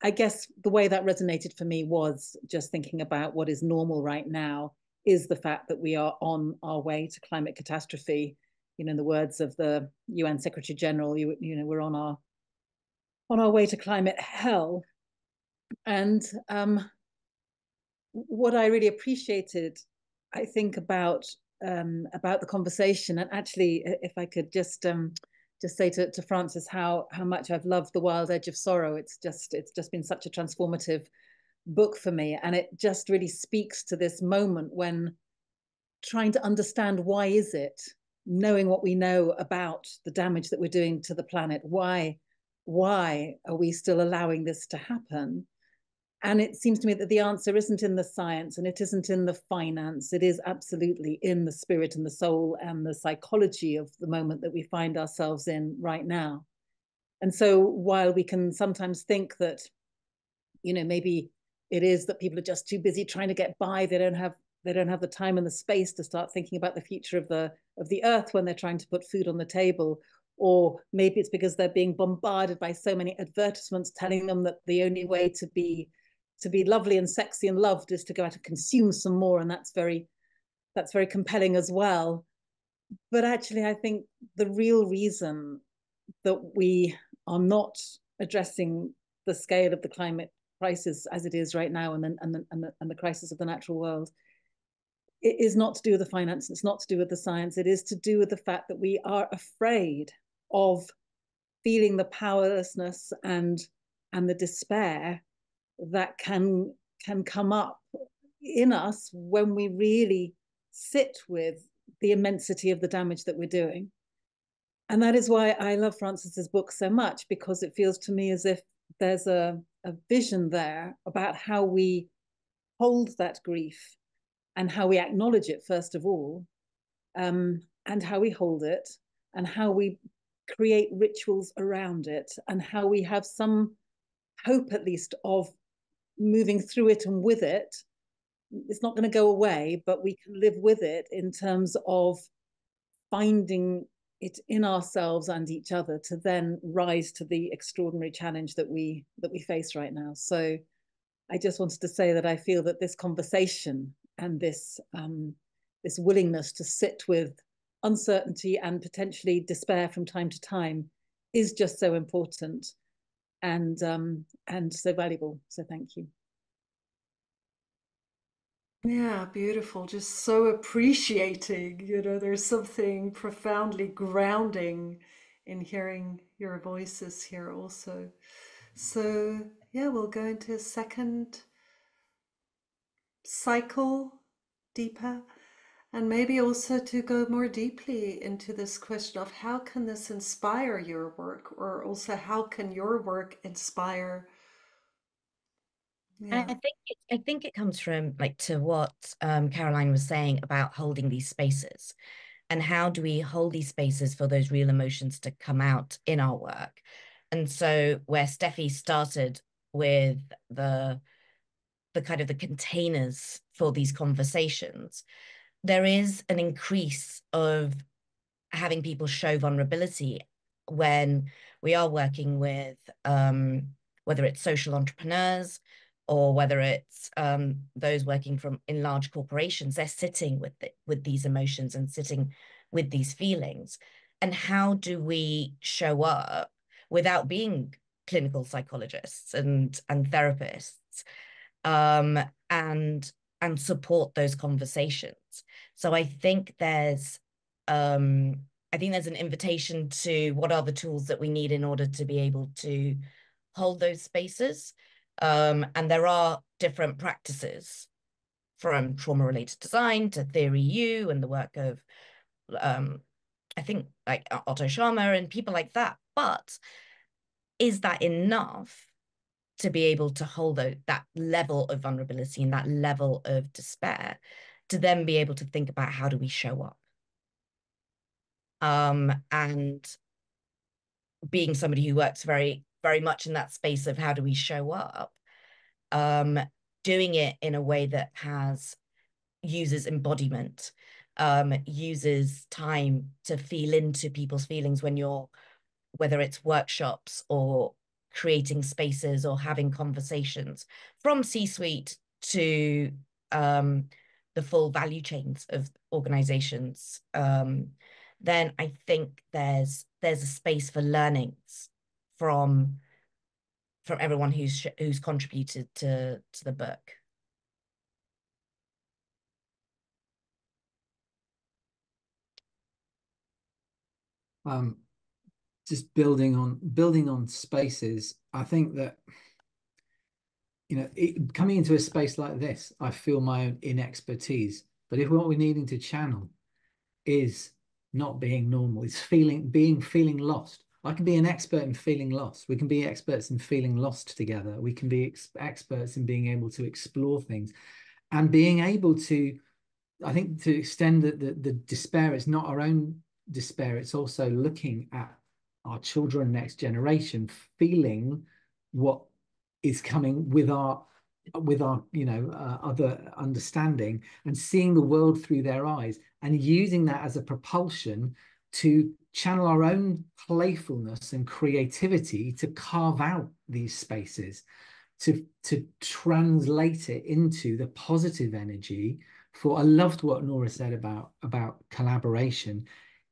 I guess the way that resonated for me was just thinking about what is normal right now is the fact that we are on our way to climate catastrophe. You know, in the words of the UN Secretary General, you know, we're on our way to climate hell. And what I really appreciated, I think, about the conversation, and actually, if I could just say to Frances how much I've loved The Wild Edge of Sorrow. It's just been such a transformative book for me, and it just really speaks to this moment when trying to understand why is it, knowing what we know about the damage that we're doing to the planet, why are we still allowing this to happen? And it seems to me that the answer isn't in the science, and it isn't in the finance. It is absolutely in the spirit and the soul and the psychology of the moment that we find ourselves in right now. And so while we can sometimes think that, you know, maybe it is that people are just too busy trying to get by, they don't have the time and the space to start thinking about the future of the earth when they're trying to put food on the table. Or maybe it's because they're being bombarded by so many advertisements telling them that the only way to be lovely and sexy and loved is to go out and consume some more, and that's very compelling as well. But actually, I think the real reason that we are not addressing the scale of the climate crisis as it is right now, and the crisis of the natural world, it is not to do with the finance, it's not to do with the science, it is to do with the fact that we are afraid of feeling the powerlessness and the despair that can come up in us when we really sit with the immensity of the damage that we're doing. And that is why I love Frances's book so much, because it feels to me as if there's a vision there about how we hold that grief and how we acknowledge it, first of all, and how we hold it, and how we create rituals around it, and how we have some hope, at least, of moving through it and with it. It's not going to go away, but we can live with it in terms of finding it in ourselves and each other to then rise to the extraordinary challenge that we face right now. So I just wanted to say that I feel that this conversation and this willingness to sit with uncertainty and potentially despair from time to time is just so important and so valuable. So thank you. Yeah, beautiful. Just so appreciating, you know, there's something profoundly grounding in hearing your voices here also. So yeah, we'll go into a second cycle, Deepa, and maybe also to go more deeply into this question of how can this inspire your work, or also how can your work inspire? Yeah. I think it comes from, like, to what Caroline was saying about holding these spaces, and how do we hold these spaces for those real emotions to come out in our work. And so where Steffi started with the kind of the containers for these conversations, there is an increase of having people show vulnerability when we are working with whether it's social entrepreneurs or whether it's those working in large corporations, they're sitting with these emotions and sitting with these feelings. And how do we show up without being clinical psychologists and therapists, and support those conversations? So I think there's an invitation to what are the tools that we need in order to be able to hold those spaces. And there are different practices, from trauma-related design to Theory U and the work of, I think, like Otto Scharmer and people like that. But is that enough to be able to hold that level of vulnerability and that level of despair, to then be able to think about how do we show up? And being somebody who works very, very much in that space of how do we show up, doing it in a way that uses embodiment, uses time to feel into people's feelings whether it's workshops or creating spaces or having conversations from C-suite to the full value chains of organizations, then I think there's a space for learnings from everyone who's contributed to the book. Just building on spaces, I think that, coming into a space like this, I feel my own inexpertise. But if what we're needing to channel is not being normal, it's feeling lost. I can be an expert in feeling lost. We can be experts in feeling lost together. We can be experts in being able to explore things and being able to, I think, to extend the despair. It's not our own despair. It's also looking at our children, next generation, feeling what is coming with our other understanding, and seeing the world through their eyes, and using that as a propulsion to channel our own playfulness and creativity to carve out these spaces, to translate it into the positive energy. For I loved what Nora said about collaboration.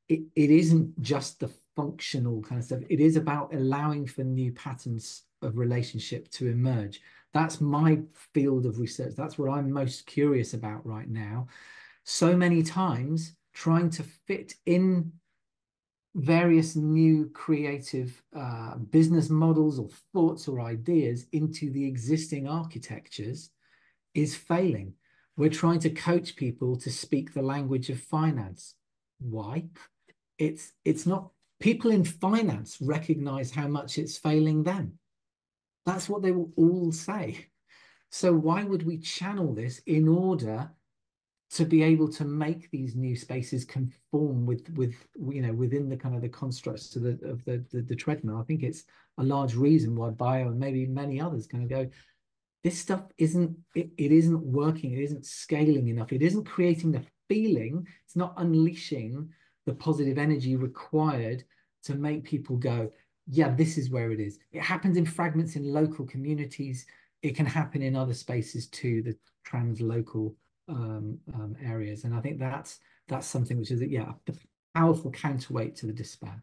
It isn't just the functional kind of stuff. It is about allowing for new patterns of relationship to emerge. That's my field of research. That's what I'm most curious about right now. So many times trying to fit in various new creative business models or thoughts or ideas into the existing architectures is failing. We're trying to coach people to speak the language of finance. Why? It's not. People in finance recognize how much it's failing them. That's what they will all say. So why would we channel this in order to be able to make these new spaces conform with within the kind of the constructs of the treadmill? I think it's a large reason why Bayo and maybe many others kind of go, this stuff isn't working, it isn't scaling enough, it isn't creating the feeling, it's not unleashing the positive energy required to make people go, yeah, this is where it is. It happens in fragments in local communities. It can happen in other spaces too, the trans-local areas. And I think that's something which is, a powerful counterweight to the despair.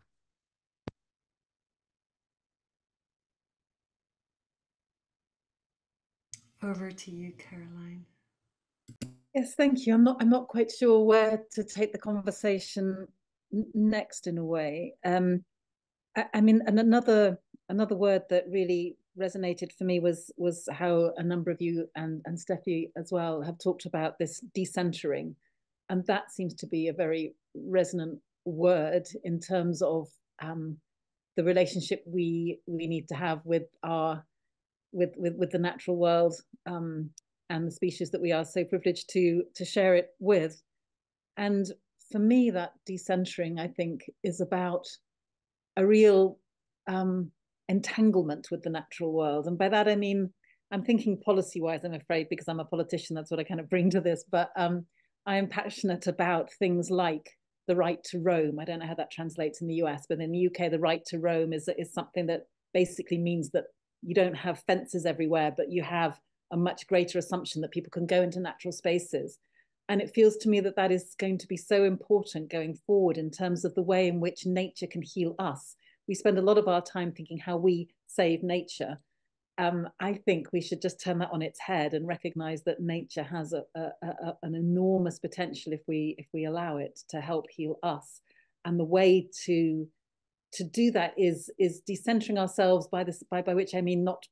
Over to you, Caroline. Yes, thank you. I'm not quite sure where to take the conversation next, in a way. I mean, and another word that really resonated for me was how a number of you and Steffi as well have talked about this decentering, and that seems to be a very resonant word in terms of the relationship we need to have with the natural world, and the species that we are so privileged to share it with. And for me, that decentering, I think, is about a real entanglement with the natural world. And by that, I mean, I'm thinking policy-wise, I'm afraid, because I'm a politician, that's what I kind of bring to this. But I am passionate about things like the right to roam. I don't know how that translates in the US, but in the UK, the right to roam is something that basically means that you don't have fences everywhere, but you have a much greater assumption that people can go into natural spaces. And it feels to me that that is going to be so important going forward in terms of the way in which nature can heal us. We spend a lot of our time thinking how we save nature. I think we should just turn that on its head and recognize that nature has an enormous potential if we allow it to help heal us. And the way to do that is decentering ourselves, by which I mean not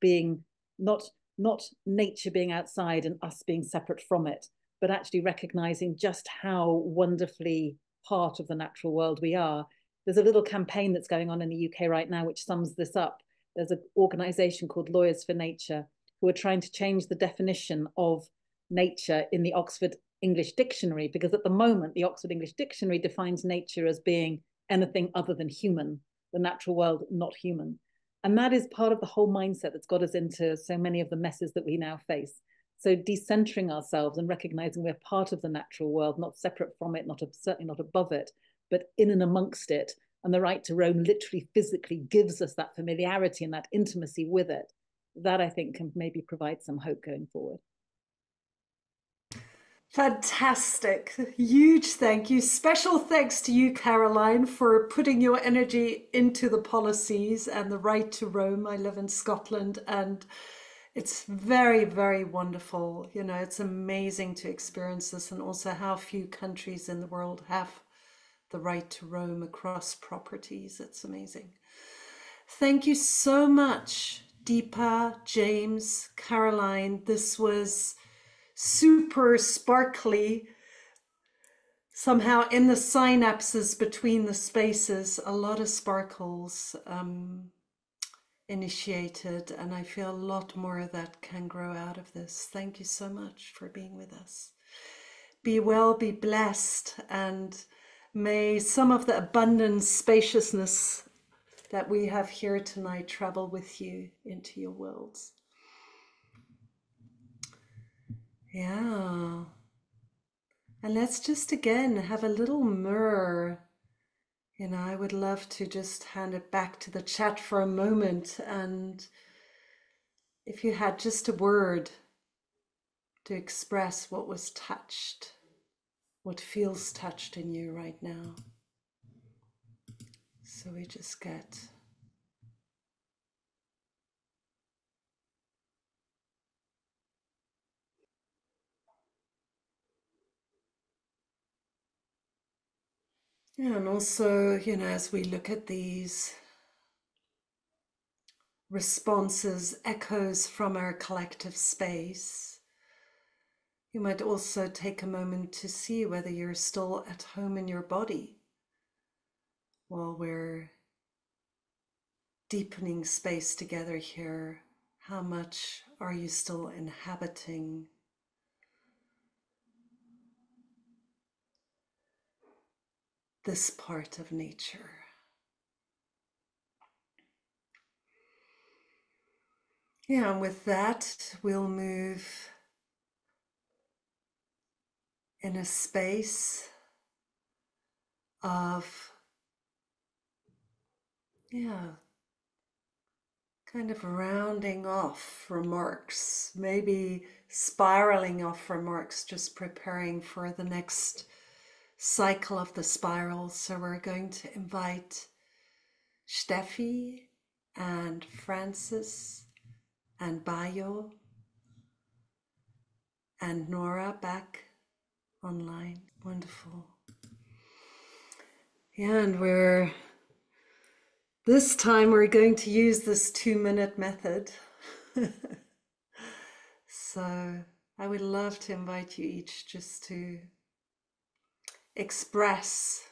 nature being outside and us being separate from it, but actually recognizing just how wonderfully part of the natural world we are. There's a little campaign that's going on in the UK right now which sums this up. There's an organization called Lawyers for Nature who are trying to change the definition of nature in the Oxford English Dictionary, because at the moment the Oxford English Dictionary defines nature as being anything other than human, the natural world not human. And that is part of the whole mindset that's got us into so many of the messes that we now face. So decentering ourselves and recognizing we're part of the natural world, not separate from it, certainly not above it, but in and amongst it. And the right to roam literally physically gives us that familiarity and that intimacy with it. That I think can maybe provide some hope going forward. Fantastic. Huge thank you. Special thanks to you, Caroline, for putting your energy into the policies and the right to roam. I live in Scotland and it's very, very wonderful. You know, it's amazing to experience this, and also how few countries in the world have the right to roam across properties. It's amazing. Thank you so much, Deepa, James, Caroline. This was super sparkly. Somehow in the synapses between the spaces, a lot of sparkles initiated, and I feel a lot more that can grow out of this. Thank you so much for being with us. Be well, be blessed, and may some of the abundance, spaciousness that we have here tonight travel with you into your worlds. Yeah. And let's just again have a little mirror. You know, I would love to just hand it back to the chat for a moment. And if you had just a word to express what was touched, what feels touched in you right now. So we just get yeah, and also, you know, as we look at these responses, echoes from our collective space, you might also take a moment to see whether you're still at home in your body while we're deepening space together here. How much are you still inhabiting this part of nature? Yeah, and with that, we'll move in a space of, kind of rounding off remarks, maybe spiraling off remarks, just preparing for the next cycle of the spiral. So we're going to invite Steffi and Francis and Bayo and Nora back online. Wonderful. Yeah, and this time we're going to use this 2-minute method. So I would love to invite you each just to express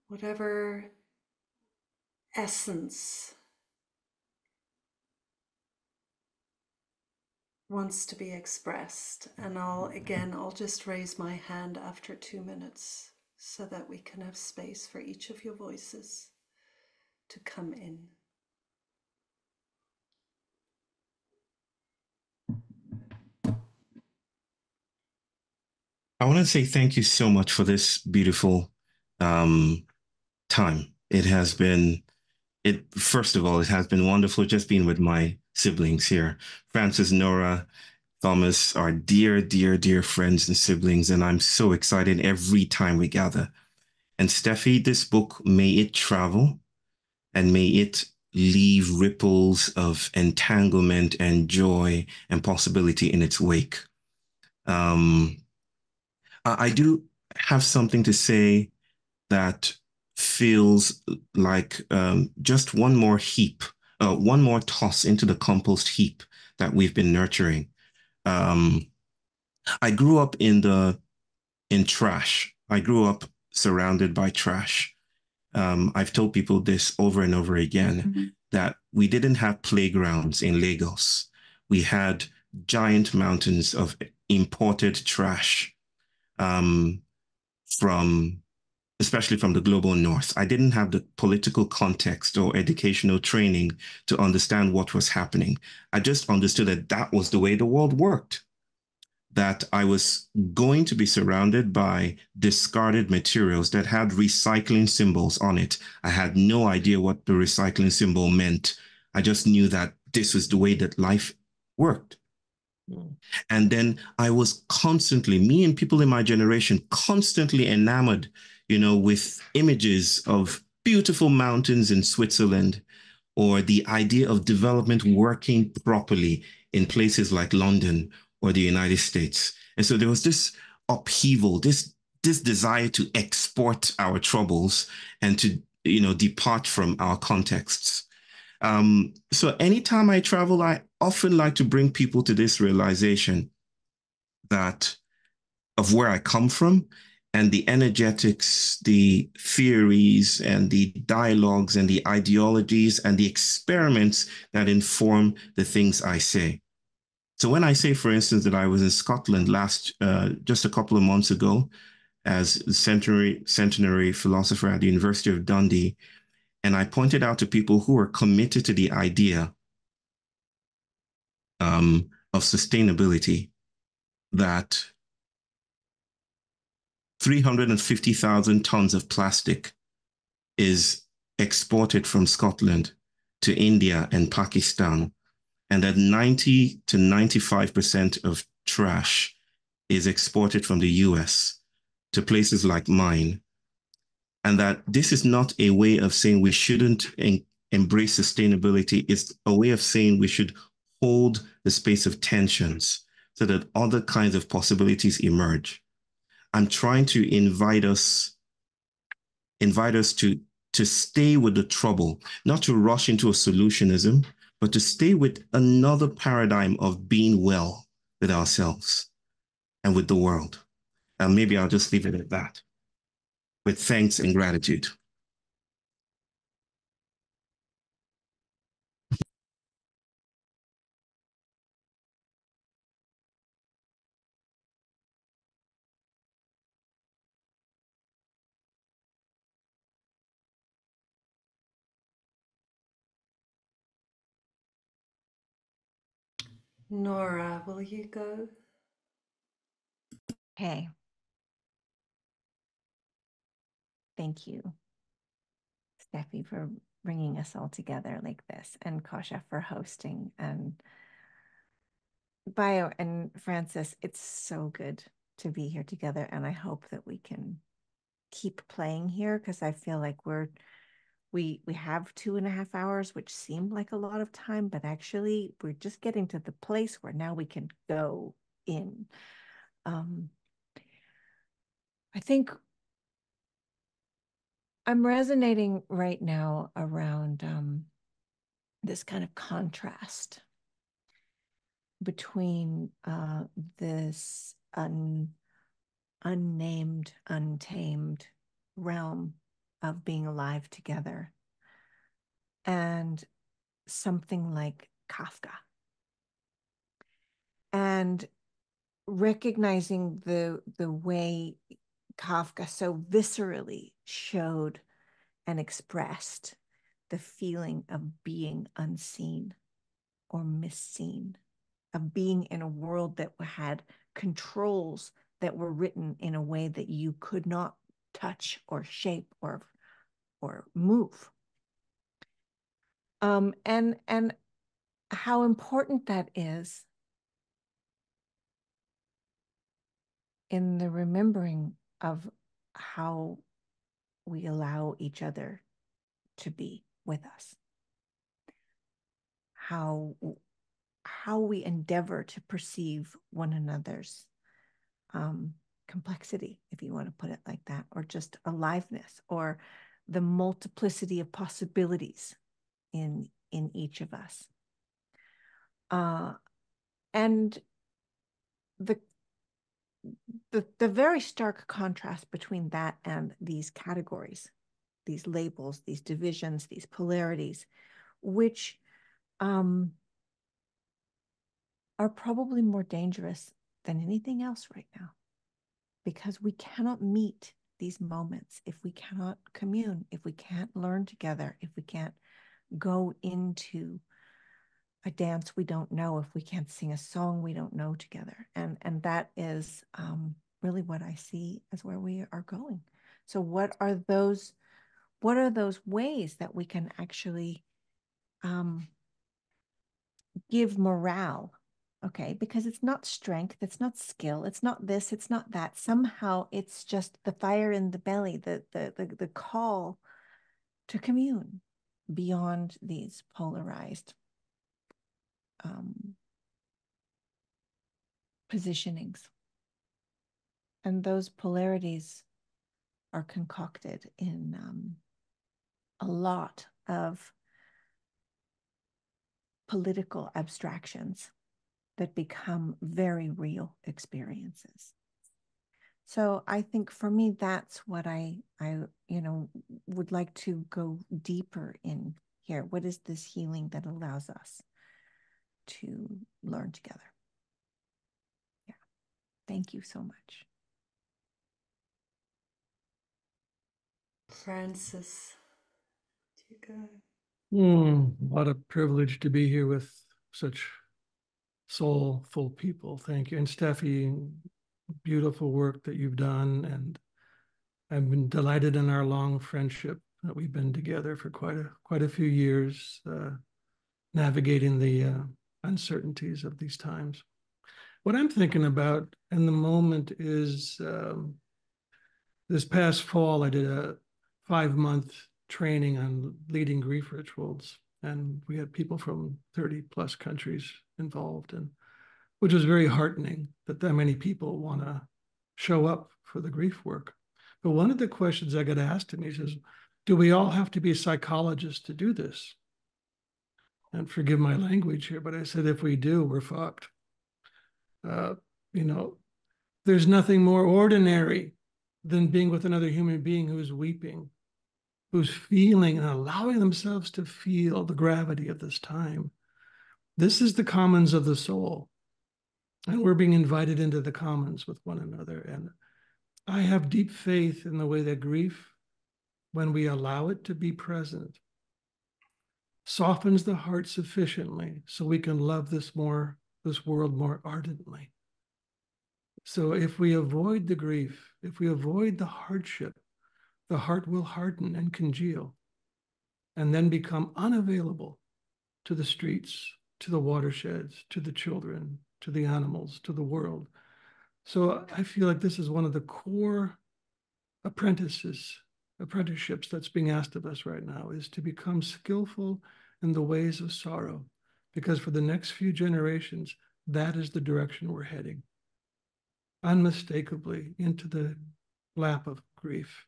whatever essence wants to be expressed. And I'll just raise my hand after 2 minutes so that we can have space for each of your voices to come in. I want to say thank you so much for this beautiful time. It has been First of all, it has been wonderful just being with my siblings here. Francis, Nora, Thomas are dear, dear, dear friends and siblings, and I'm so excited every time we gather. And Steffi, this book, may it travel and may it leave ripples of entanglement and joy and possibility in its wake. I do have something to say that feels like just one more heap, one more toss into the compost heap that we've been nurturing. I grew up in trash. I grew up surrounded by trash. I've told people this over and over again, that we didn't have playgrounds in Lagos. We had giant mountains of imported trash especially from the global north. I didn't have the political context or educational training to understand what was happening. I just understood that that was the way the world worked, that I was going to be surrounded by discarded materials that had recycling symbols on it. I had no idea what the recycling symbol meant. I just knew that this was the way that life worked. And then I was constantly, me and people in my generation, constantly enamored, with images of beautiful mountains in Switzerland, or the idea of development working properly in places like London or the United States. And so there was this upheaval, this desire to export our troubles and to, depart from our contexts. So anytime I travel, I often like to bring people to this realization that of where I come from and the energetics, the theories and the dialogues and the ideologies and the experiments that inform the things I say. So when I say, for instance, that I was in Scotland just a couple of months ago as centenary philosopher at the University of Dundee, and I pointed out to people who are committed to the idea of sustainability that 350,000 tons of plastic is exported from Scotland to India and Pakistan, and that 90 to 95% of trash is exported from the US to places like mine. And that this is not a way of saying we shouldn't embrace sustainability. It's a way of saying we should hold the space of tensions so that other kinds of possibilities emerge. I'm trying to invite us to stay with the trouble, not to rush into a solutionism, but to stay with another paradigm of being well with ourselves and with the world. And maybe I'll just leave it at that, with thanks and gratitude. Nora, will you go? Okay. Thank you, Steffi, for bringing us all together like this, and Kasia for hosting, and Bayo and Francis. It's so good to be here together, and I hope that we can keep playing here, because I feel like we have 2.5 hours, which seemed like a lot of time, but actually we're just getting to the place where now we can go in. I think I'm resonating right now around this kind of contrast between this unnamed, untamed realm of being alive together and something like Kafka, and recognizing the way Kafka so viscerally showed and expressed the feeling of being unseen or misseen, of being in a world that had controls that were written in a way that you could not touch or shape or move. And how important that is in the remembering of how we allow each other to be with us, how we endeavor to perceive one another's complexity, if you want to put it like that, or just aliveness, or the multiplicity of possibilities in each of us. And the very stark contrast between that and these categories, these labels, these divisions, these polarities, which are probably more dangerous than anything else right now, because we cannot meet these moments if we cannot commune, if we can't learn together, if we can't go into a dance we don't know, if we can't sing a song we don't know together. And that is really what I see as where we are going. So what are those ways that we can actually give morale? Okay, because it's not strength, it's not skill, it's not this, it's not that. Somehow it's just the fire in the belly, the call to commune beyond these polarized positionings. And those polarities are concocted in a lot of political abstractions that become very real experiences. So I think for me, that's what I would like to go deeper in here. What is this healing that allows us to learn together? Yeah. Thank you so much. Francis, do you go? What a privilege to be here with such soulful people. Thank you. And Steffi, beautiful work that you've done. And I've been delighted in our long friendship that we've been together for quite a few years, navigating the uncertainties of these times. What I'm thinking about in the moment is this past fall, I did a 5-month training on leading grief rituals. And we had people from 30 plus countries involved, and which was very heartening that many people want to show up for the grief work. But one of the questions I got asked, and he says, do we all have to be psychologists to do this? And forgive my language here, but I said, if we do, we're fucked. There's nothing more ordinary than being with another human being who's weeping, who's feeling and allowing themselves to feel the gravity of this time. This is the commons of the soul. And we're being invited into the commons with one another. And I have deep faith in the way that grief, when we allow it to be present, softens the heart sufficiently so we can love this world more ardently. So if we avoid the grief, if we avoid the hardship, the heart will harden and congeal and then become unavailable to the streets, to the watersheds, to the children, to the animals, to the world. So I feel like this is one of the core apprenticeships that's being asked of us right now, is to become skillful in the ways of sorrow, because for the next few generations, that is the direction we're heading, unmistakably into the lap of grief.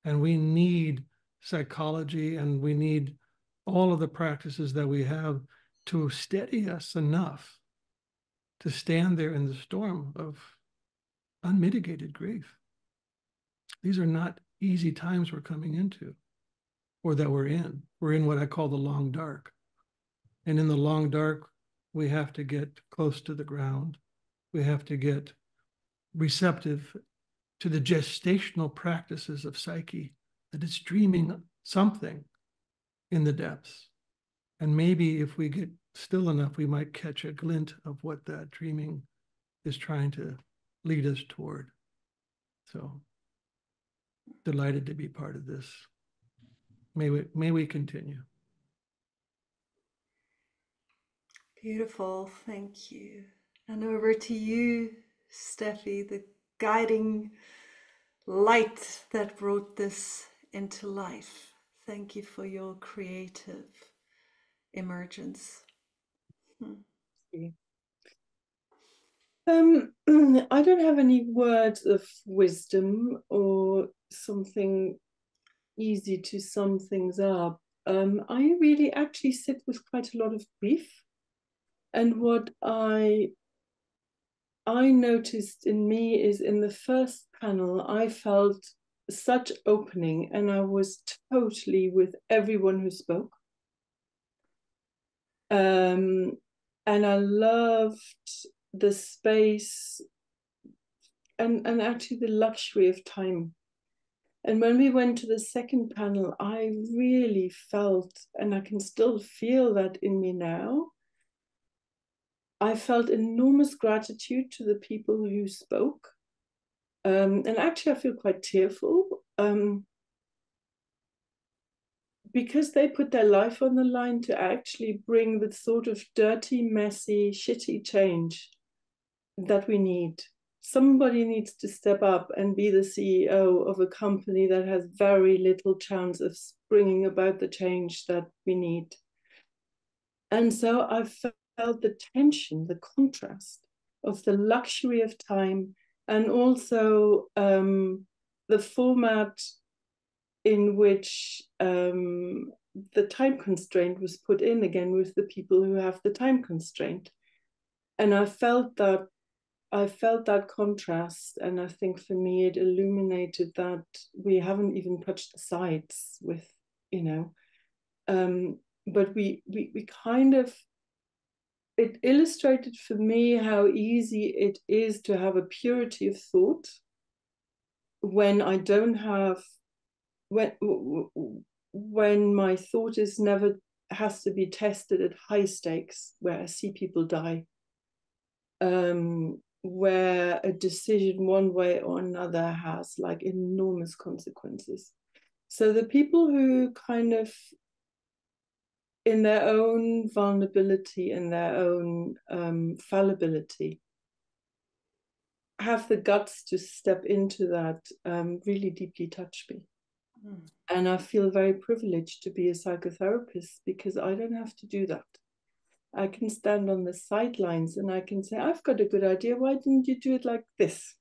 And we need psychology, and we need all of the practices that we have to steady us enough to stand there in the storm of unmitigated grief. These are not easy times we're coming into, or that we're in. We're in what I call the long dark. And in the long dark, we have to get close to the ground. We have to get receptive to the gestational practices of psyche, that it's dreaming something in the depths. And maybe if we get still enough, we might catch a glint of what that dreaming is trying to lead us toward. So delighted to be part of this. May we continue. Beautiful, thank you. And over to you, Steffi, the guiding light that brought this into life. Thank you for your creative emergence. I don't have any words of wisdom or something easy to sum things up. I really actually sit with quite a lot of grief. And what I noticed in me is in the first panel, I felt such opening, and I was totally with everyone who spoke. And I loved the space and actually the luxury of time. And when we went to the second panel, I really felt, and I can still feel that in me now, I felt enormous gratitude to the people who spoke. And actually, I feel quite tearful because they put their life on the line to actually bring the sort of dirty, messy, shitty change that we need. Somebody needs to step up and be the CEO of a company that has very little chance of bringing about the change that we need. And so I felt the tension, the contrast of the luxury of time, and also the format in which the time constraint was put in again with the people who have the time constraint. And I felt that contrast, and I think for me it illuminated that we haven't even touched the sides with, but we kind of, it illustrated for me how easy it is to have a purity of thought when I don't have, when my thought is never has to be tested at high stakes where I see people die. Where a decision one way or another has like enormous consequences. So the people who kind of in their own vulnerability and their own fallibility have the guts to step into that really deeply touch me. And I feel very privileged to be a psychotherapist because I don't have to do that. I can stand on the sidelines and I can say, I've got a good idea. Why didn't you do it like this?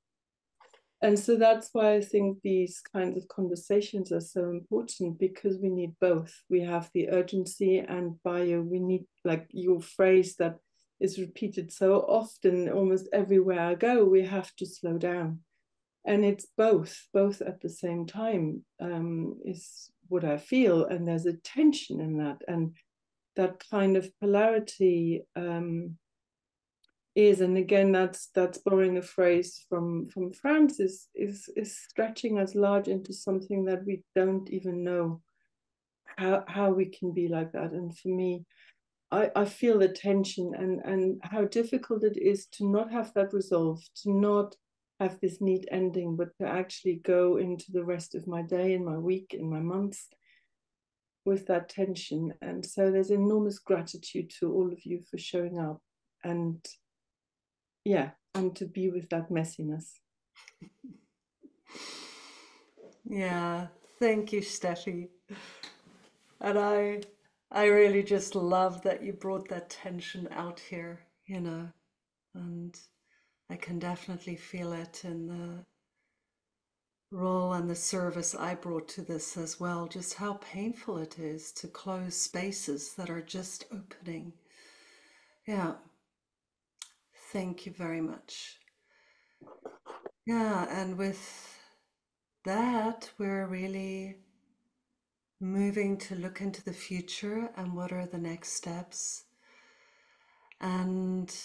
And so that's why I think these kinds of conversations are so important, because we need both. We have the urgency, and Bayo, we need, like your phrase that is repeated so often, almost everywhere I go, we have to slow down. And it's both at the same time is what I feel. And there's a tension in that. And that kind of polarity is, and again, that's borrowing a phrase from France, is stretching us large into something that we don't even know how we can be like that. And for me, I feel the tension and how difficult it is to not have that resolve, to not have this neat ending, but to actually go into the rest of my day and my week and my months with that tension. And so there's enormous gratitude to all of you for showing up and to be with that messiness. Yeah, thank you, Steffi. And I really just love that you brought that tension out here, and I can definitely feel it in the role and the service I brought to this as well, just how painful it is to close spaces that are just opening. Yeah. Thank you very much. Yeah, and with that, we're really moving to look into the future and what are the next steps. And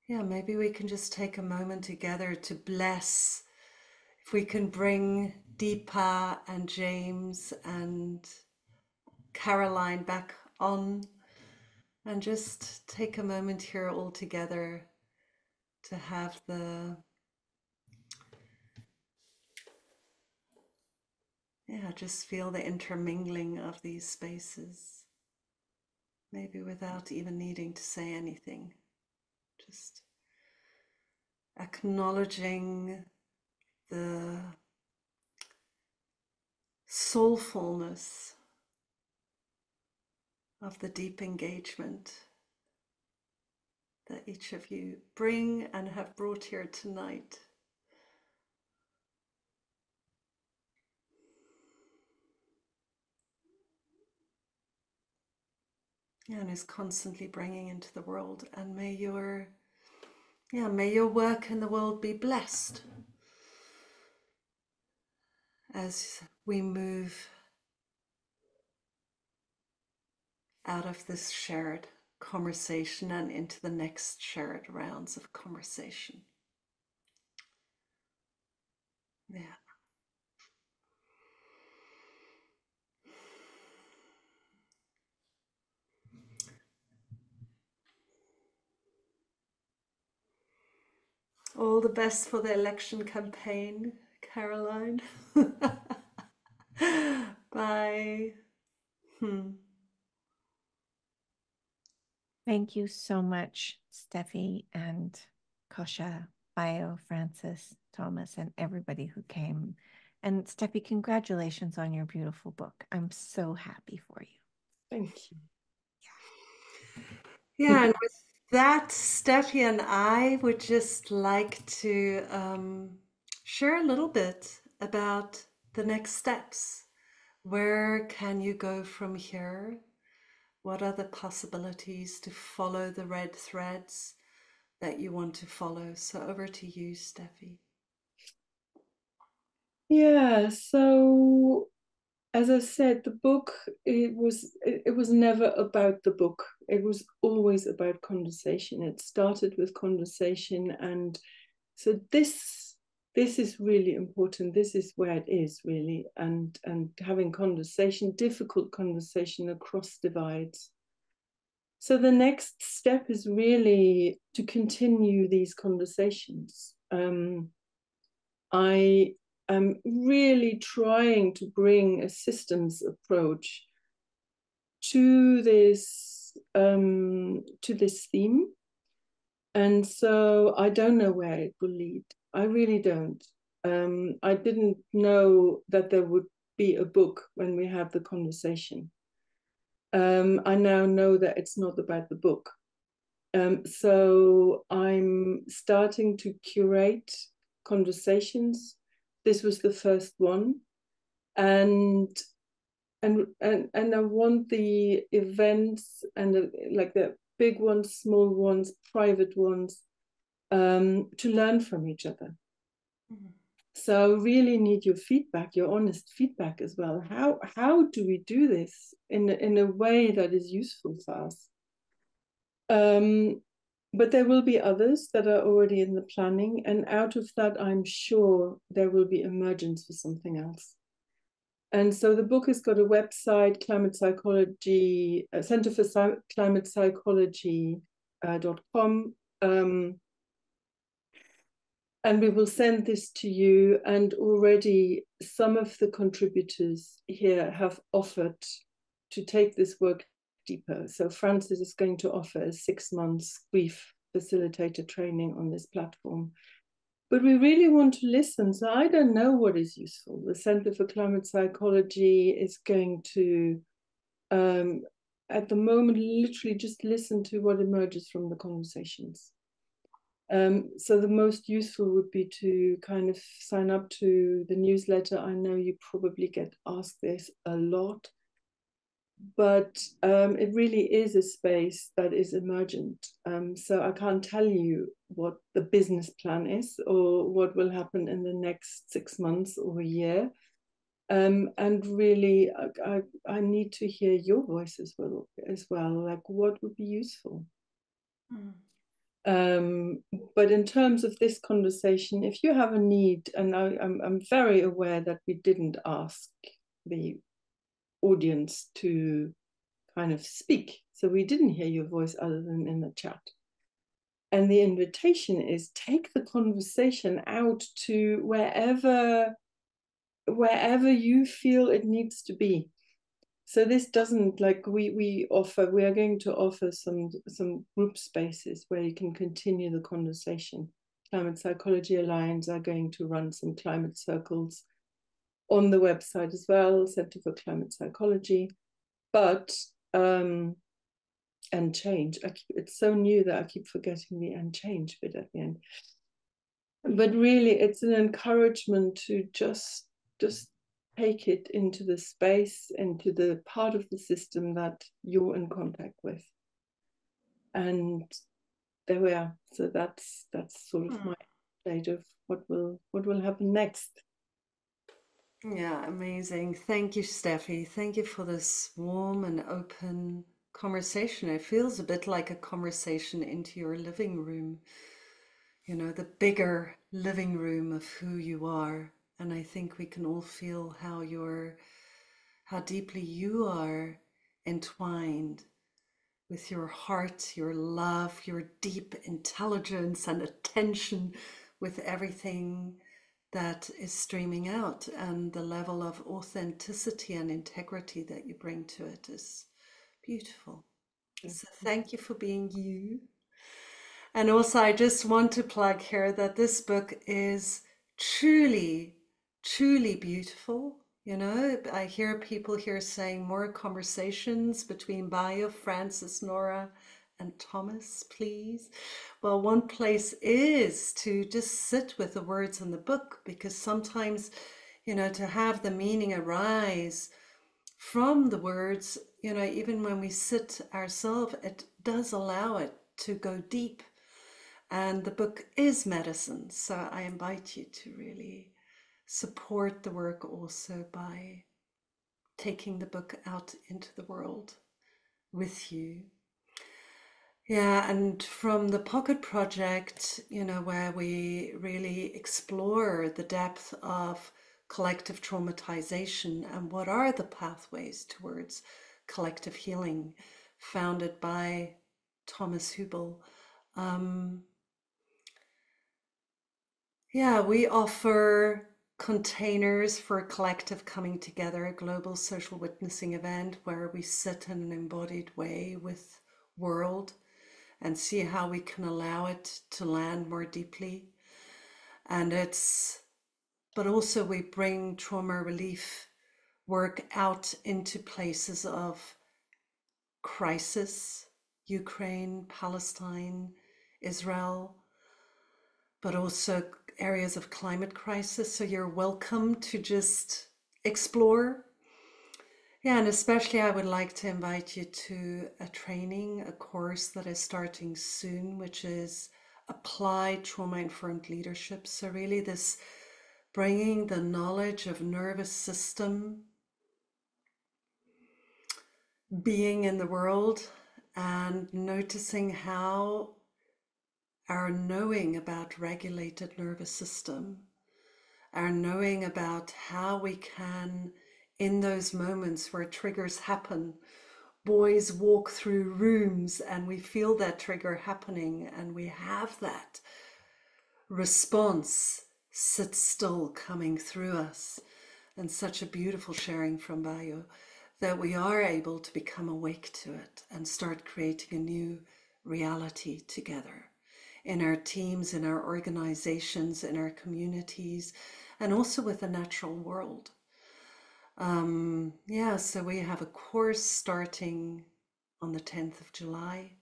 yeah, maybe we can just take a moment together to bless. If we can bring Deepa and James and Caroline back on, and just take a moment here all together to have just feel the intermingling of these spaces. maybe without even needing to say anything, just acknowledging the soulfulness of the deep engagement that each of you bring and have brought here tonight. And is constantly bringing into the world. And may your work in the world be blessed as we move out of this shared conversation and into the next shared rounds of conversation. Yeah. All the best for the election campaign, Caroline. Bye. Thank you so much, Steffi and Kosha, Bayo, Francis, Thomas, and everybody who came. And Steffi, congratulations on your beautiful book. I'm so happy for you. Thank you. Yeah, and with that, Steffi and I would just like to share a little bit about the next steps. Where can you go from here? What are the possibilities to follow the red threads that you want to follow? So over to you, Steffi. Yeah, so as I said, the book, it was never about the book. It was always about conversation. It started with conversation, and so this is really important. This is where it is really, and having conversation, difficult conversation across divides. So the next step is really to continue these conversations. I am really trying to bring a systems approach to this theme, and so I don't know where it will lead. I really don't. I didn't know that there would be a book when we had the conversation. I now know that it's not about the book. So I'm starting to curate conversations. This was the first one, and I want the events and like the big ones, small ones, private ones, to learn from each other. Mm-hmm. So really need your feedback, your honest feedback as well. How do we do this in a way that is useful for us? But there will be others that are already in the planning, and out of that, I'm sure there will be emergence for something else. And so the book has got a website, Climate Psychology, Center for Climate Psychology.com. And we will send this to you. And already some of the contributors here have offered to take this work deeper. So Francis is going to offer a 6 months grief facilitator training on this platform. But we really want to listen. So I don't know what is useful. The Center for Climate Psychology is going to, at the moment, literally just listen to what emerges from the conversations. So the most useful would be to kind of sign up to the newsletter. I know you probably get asked this a lot, but it really is a space that is emergent. So I can't tell you what the business plan is or what will happen in the next 6 months or a year. And really, I need to hear your voice as well. Like, what would be useful? But in terms of this conversation, if you have a need, and I'm very aware that we didn't ask the audience to kind of speak, so we didn't hear your voice other than in the chat. And the invitation is take the conversation out to wherever you feel it needs to be. So this doesn't, like, we are going to offer some group spaces where you can continue the conversation. Climate Psychology Alliance are going to run some climate circles on the website as well, Center for Climate Psychology. But and change, it's so new that I keep forgetting the and change bit at the end. But really, it's an encouragement to just take it into the space, into the part of the system that you're in contact with. And there we are. So that's sort of my state of what will happen next. Yeah, amazing. Thank you, Steffi. Thank you for this warm and open conversation. It feels a bit like a conversation into your living room, you know, the bigger living room of who you are. And I think we can all feel how deeply you are entwined with your heart, your love, your deep intelligence and attention with everything that is streaming out, and the level of authenticity and integrity that you bring to it is beautiful. So thank you for being you. And also, I just want to plug here that this book is truly, truly beautiful. You know, I hear people here saying more conversations between Bayo, Francis, Nora, and Thomas, please. Well, one place is to just sit with the words in the book, because sometimes, you know, to have the meaning arise from the words, you know, even when we sit ourselves, it does allow it to go deep. And the book is medicine. So I invite you to really support the work also by taking the book out into the world with you. Yeah, and from the Pocket Project, you know, where we really explore the depth of collective traumatization and what are the pathways towards collective healing, founded by Thomas Hübl. Yeah, we offer containers for a collective coming together, a global social witnessing event where we sit in an embodied way with world and see how we can allow it to land more deeply. And but also we bring trauma relief work out into places of crisis, Ukraine, Palestine, Israel, but also areas of climate crisis. So you're welcome to just explore. Yeah, and especially I would like to invite you to a training, a course that is starting soon, which is Applied Trauma-Informed Leadership. So really this bringing the knowledge of nervous system being in the world and noticing how our knowing about regulated nervous system, our knowing about how we can, in those moments where triggers happen, boys walk through rooms and we feel that trigger happening and we have that response sit still coming through us. And such a beautiful sharing from Bayo that we are able to become awake to it and start creating a new reality together in our teams, in our organizations, in our communities, and also with the natural world. Yeah, so we have a course starting on the 10th of July,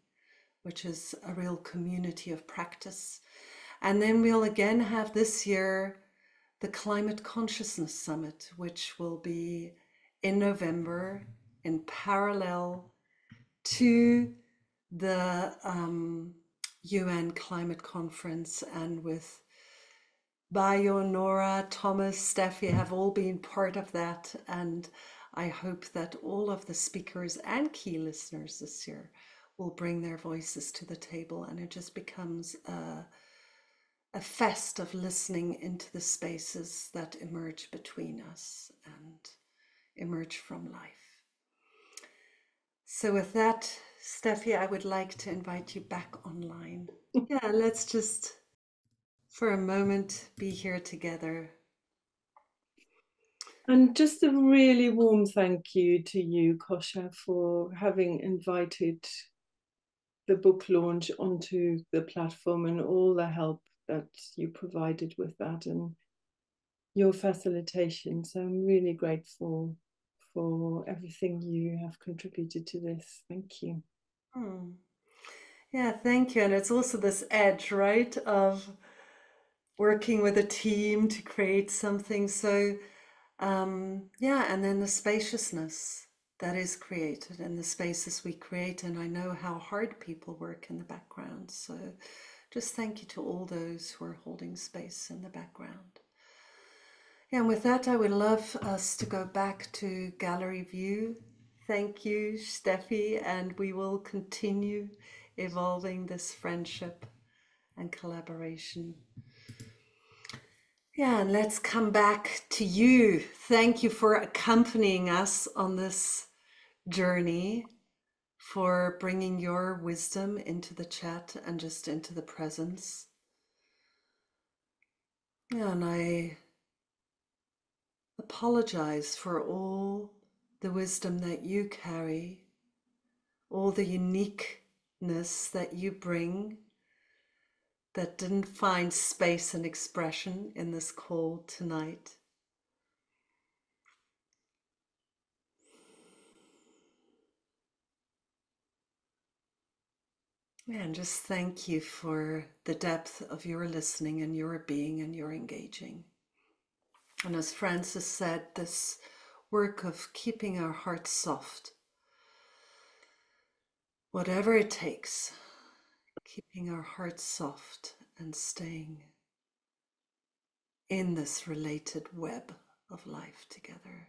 which is a real community of practice. And then we'll again have this year the Climate Consciousness Summit, which will be in November in parallel to the UN Climate Conference, and with Bayo, Nora, Thomas, Steffi have all been part of that. And I hope that all of the speakers and key listeners this year will bring their voices to the table, and it just becomes a fest of listening into the spaces that emerge between us and emerge from life. So with that, Steffi, I would like to invite you back online. Yeah, let's just for a moment be here together. And just a really warm thank you to you, Kosha, for having invited the book launch onto the platform and all the help that you provided with that and your facilitation. So I'm really grateful for everything you have contributed to this. Thank you. Yeah, thank you. And it's also this edge, right, of working with a team to create something. So, yeah, and then the spaciousness that is created in the spaces we create. And I know how hard people work in the background. So just thank you to all those who are holding space in the background. Yeah, and with that, I would love us to go back to gallery view. Thank you, Steffi, and we will continue evolving this friendship and collaboration. Yeah, and let's come back to you. Thank you for accompanying us on this journey, for bringing your wisdom into the chat and just into the presence. Yeah, and I apologize for all the wisdom that you carry, all the uniqueness that you bring that didn't find space and expression in this call tonight. Yeah, and just thank you for the depth of your listening and your being and your engaging. And as Francis said, this work of keeping our hearts soft, whatever it takes, keeping our hearts soft and staying in this related web of life together.